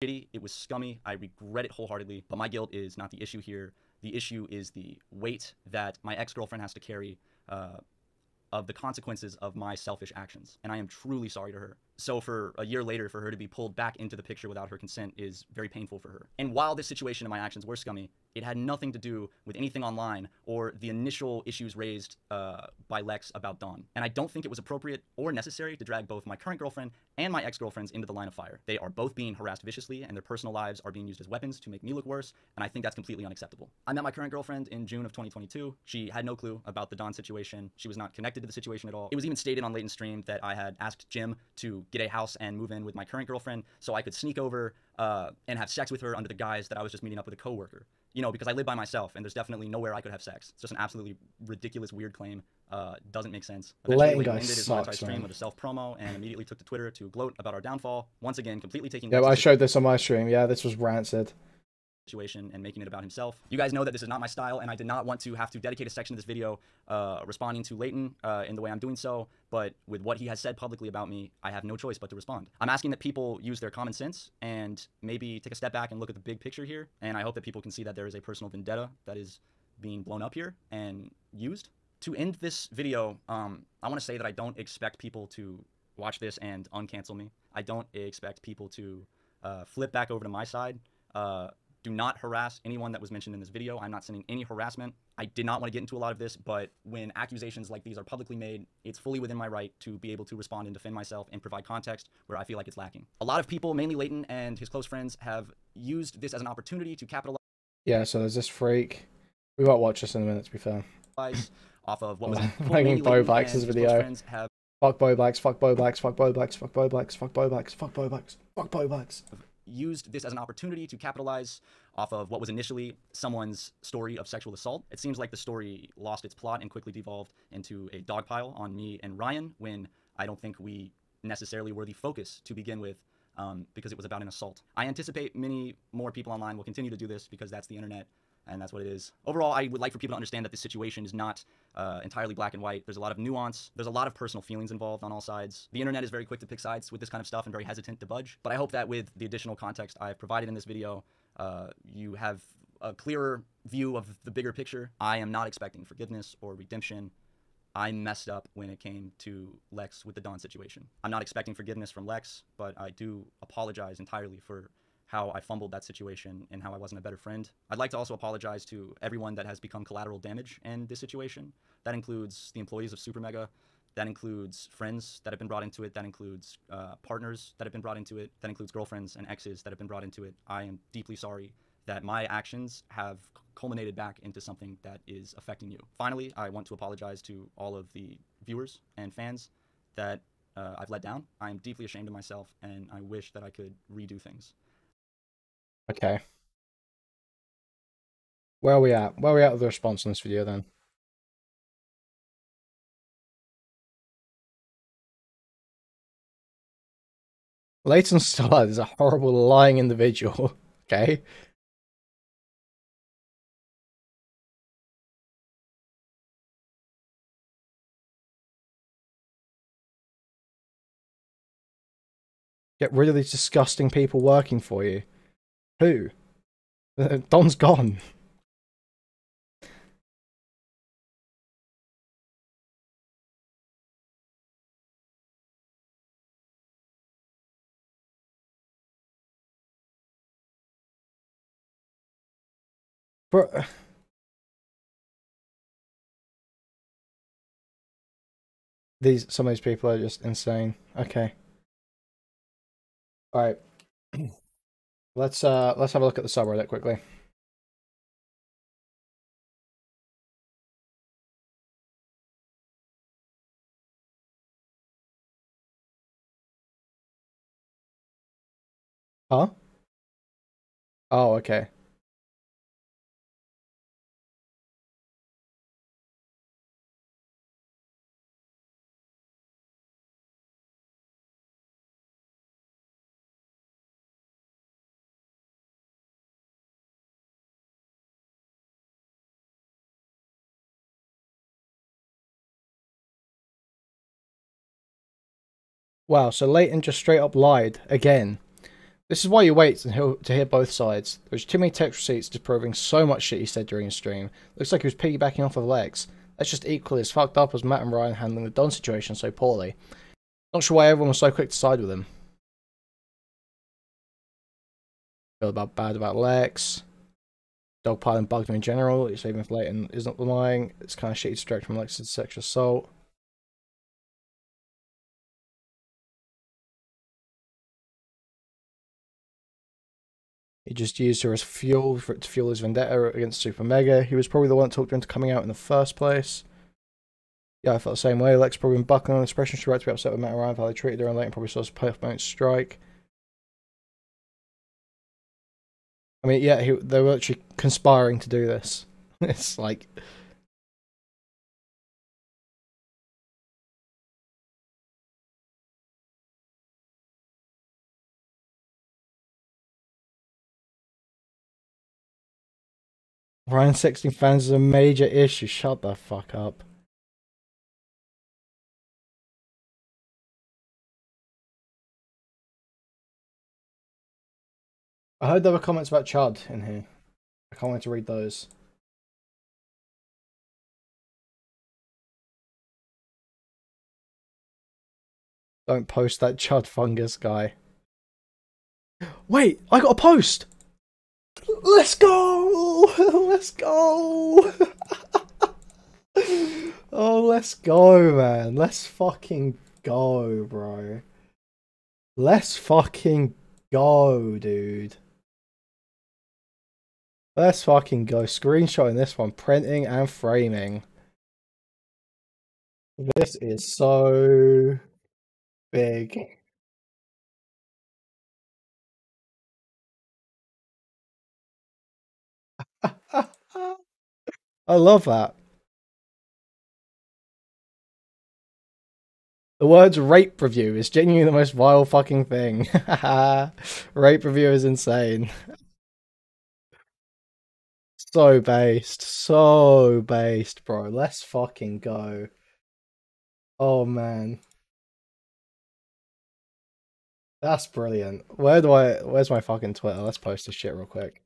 It was scummy. I regret it wholeheartedly, but my guilt is not the issue here. The issue is the weight that my ex-girlfriend has to carry of the consequences of my selfish actions, and I am truly sorry to her. So for a year later, for her to be pulled back into the picture without her consent is very painful for her. And while this situation and my actions were scummy, it had nothing to do with anything online or the initial issues raised by Lex about Dawn. And I don't think it was appropriate or necessary to drag both my current girlfriend and my ex-girlfriends into the line of fire. They are both being harassed viciously, and their personal lives are being used as weapons to make me look worse, and I think that's completely unacceptable. I met my current girlfriend in June of 2022. She had no clue about the Dawn situation. She was not connected to the situation at all. It was even stated on Leighton's stream that I had asked Jim to get a house and move in with my current girlfriend so I could sneak over and have sex with her under the guise that I was just meeting up with a coworker. You know, because I live by myself, and there's definitely nowhere I could have sex. It's just an absolutely ridiculous, weird claim. Doesn't make sense. Leighton Leighton guy ended his sucks, monetized stream man. with a self-promo and immediately took to Twitter to gloat about our downfall. Once again, completely taking Yeah, I Lex's showed this on my stream. Yeah, this was rancid. situation and making it about himself. You guys know that this is not my style, and I did not want to have to dedicate a section of this video responding to Leighton in the way I'm doing so, but with what he has said publicly about me, I have no choice but to respond. I'm asking that people use their common sense and maybe take a step back and look at the big picture here, and I hope that people can see that there is a personal vendetta that is being blown up here and used. To end this video, I want to say that I don't expect people to watch this and uncancel me. I don't expect people to flip back over to my side. Do not harass anyone that was mentioned in this video. I'm not sending any harassment. I did not want to get into a lot of this, but when accusations like these are publicly made, it's fully within my right to be able to respond and defend myself and provide context where I feel like it's lacking. A lot of people, mainly Leighton and his close friends, have used this as an opportunity to capitalize. Yeah, so there's this freak. We won't watch this in a minute, to be fair. Off of what was Making Bo Blacks' video. Fuck Bo Blacks, fuck Bo Blacks, fuck Bo Blacks, fuck Bo Blacks, fuck Bo Blacks, fuck Bo Blacks, fuck Bo Blacks. Used this as an opportunity to capitalize off of what was initially someone's story of sexual assault. It seems like the story lost its plot and quickly devolved into a dogpile on me and Ryan, when I don't think we necessarily were the focus to begin with, because it was about an assault. I anticipate many more people online will continue to do this because that's the internet, and that's what it is. Overall, I would like for people to understand that this situation is not entirely black and white. There's a lot of nuance. There's a lot of personal feelings involved on all sides. The internet is very quick to pick sides with this kind of stuff and very hesitant to budge. But I hope that with the additional context I've provided in this video, you have a clearer view of the bigger picture. I am not expecting forgiveness or redemption. I messed up when it came to Lex with the Dawn situation. I'm not expecting forgiveness from Lex, but I do apologize entirely for how I fumbled that situation and how I wasn't a better friend. I'd like to also apologize to everyone that has become collateral damage in this situation. That includes the employees of SuperMega. That includes friends that have been brought into it. That includes partners that have been brought into it. That includes girlfriends and exes that have been brought into it. I am deeply sorry that my actions have culminated back into something that is affecting you. Finally, I want to apologize to all of the viewers and fans that I've let down. I am deeply ashamed of myself, and I wish that I could redo things. Okay. Where are we at? Where are we at with the response on this video then? Leighton Starr is a horrible lying individual. Okay. Get rid of these disgusting people working for you. Who? Don's gone. Bro. Some of these people are just insane. Okay. Alright. Let's have a look at the subreddit quickly. Huh? Oh, okay. Wow, so Leighton just straight up lied again. This is why you wait to hear both sides. There's too many text receipts disproving so much shit he said during his stream. Looks like he was piggybacking off of Lex. That's just equally as fucked up as Matt and Ryan handling the Don situation so poorly. Not sure why everyone was so quick to side with him. Feel bad about Lex. Dogpiling bugged him in general, even if Leighton isn't lying. It's kind of shitty to distract from Lex's sexual assault. He just used her as fuel for it to fuel his vendetta against SuperMega. He was probably the one that talked her into coming out in the first place. Yeah, I felt the same way. Lex probably been buckling on expression. She's right to be upset with Matt and Ryan for how they treated her, and Leighton probably saw his perfect moment to strike. I mean, yeah, they were actually conspiring to do this. It's like... Ryan sexting fans is a major issue. Shut the fuck up. I heard there were comments about Chud in here. I can't wait to read those. Don't post that Chud fungus guy. Wait, I got a post! Let's go! Let's go! Oh, let's go, man. Let's fucking go, bro. Let's fucking go, dude. Let's fucking go. Screenshotting this one, printing and framing. This is so big. I love that. The words rape review is genuinely the most vile fucking thing. Rape review is insane. So based, bro. Let's fucking go. Oh man. That's brilliant. Where's my fucking Twitter? Let's post this shit real quick.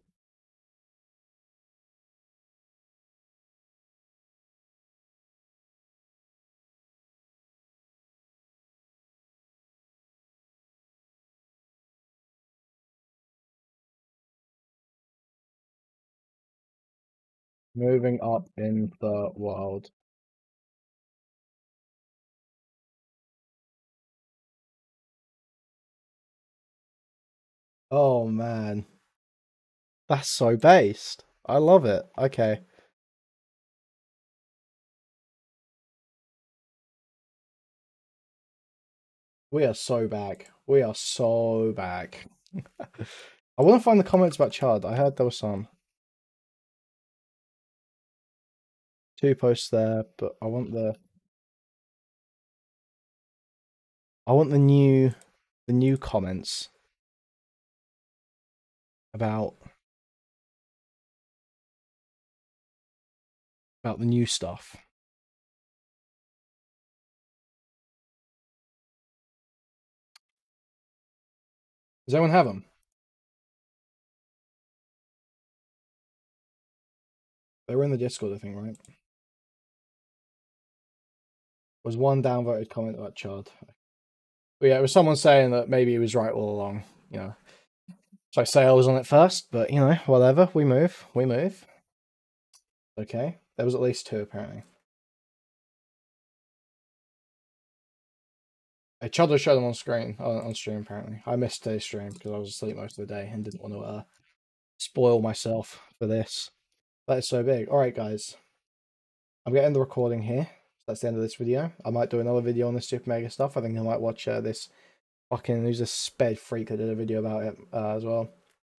Moving up in the world. Oh man. That's so based. I love it. Okay. We are so back. We are so back. I want to find the comments about Chud. I heard there was some. 2 posts there, but I want the new comments about the new stuff. Does anyone have them? They were in the Discord, I think, right? Was one downvoted comment about Chad. But yeah, it was someone saying that maybe he was right all along, you know. So I say I was on it first, but, you know, whatever. We move. We move. Okay. There was at least 2, apparently. Chad showed them on screen, on stream, apparently. I missed today's stream because I was asleep most of the day and didn't want to spoil myself for this. That is so big. Alright, guys. I'm getting the recording here. That's the end of this video. I might do another video on the SuperMega stuff. I think I might watch this fucking, who's this sped freak that did a video about it as well.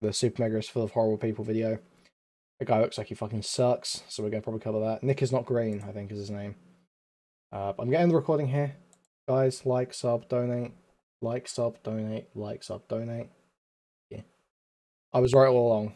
The SuperMega is full of horrible people video. The guy looks like he fucking sucks, so we're going to probably cover that. Nick is not green, I think is his name. But I'm getting the recording here. Guys, like, sub, donate. Like, sub, donate. Like, sub, donate. Yeah. I was right all along.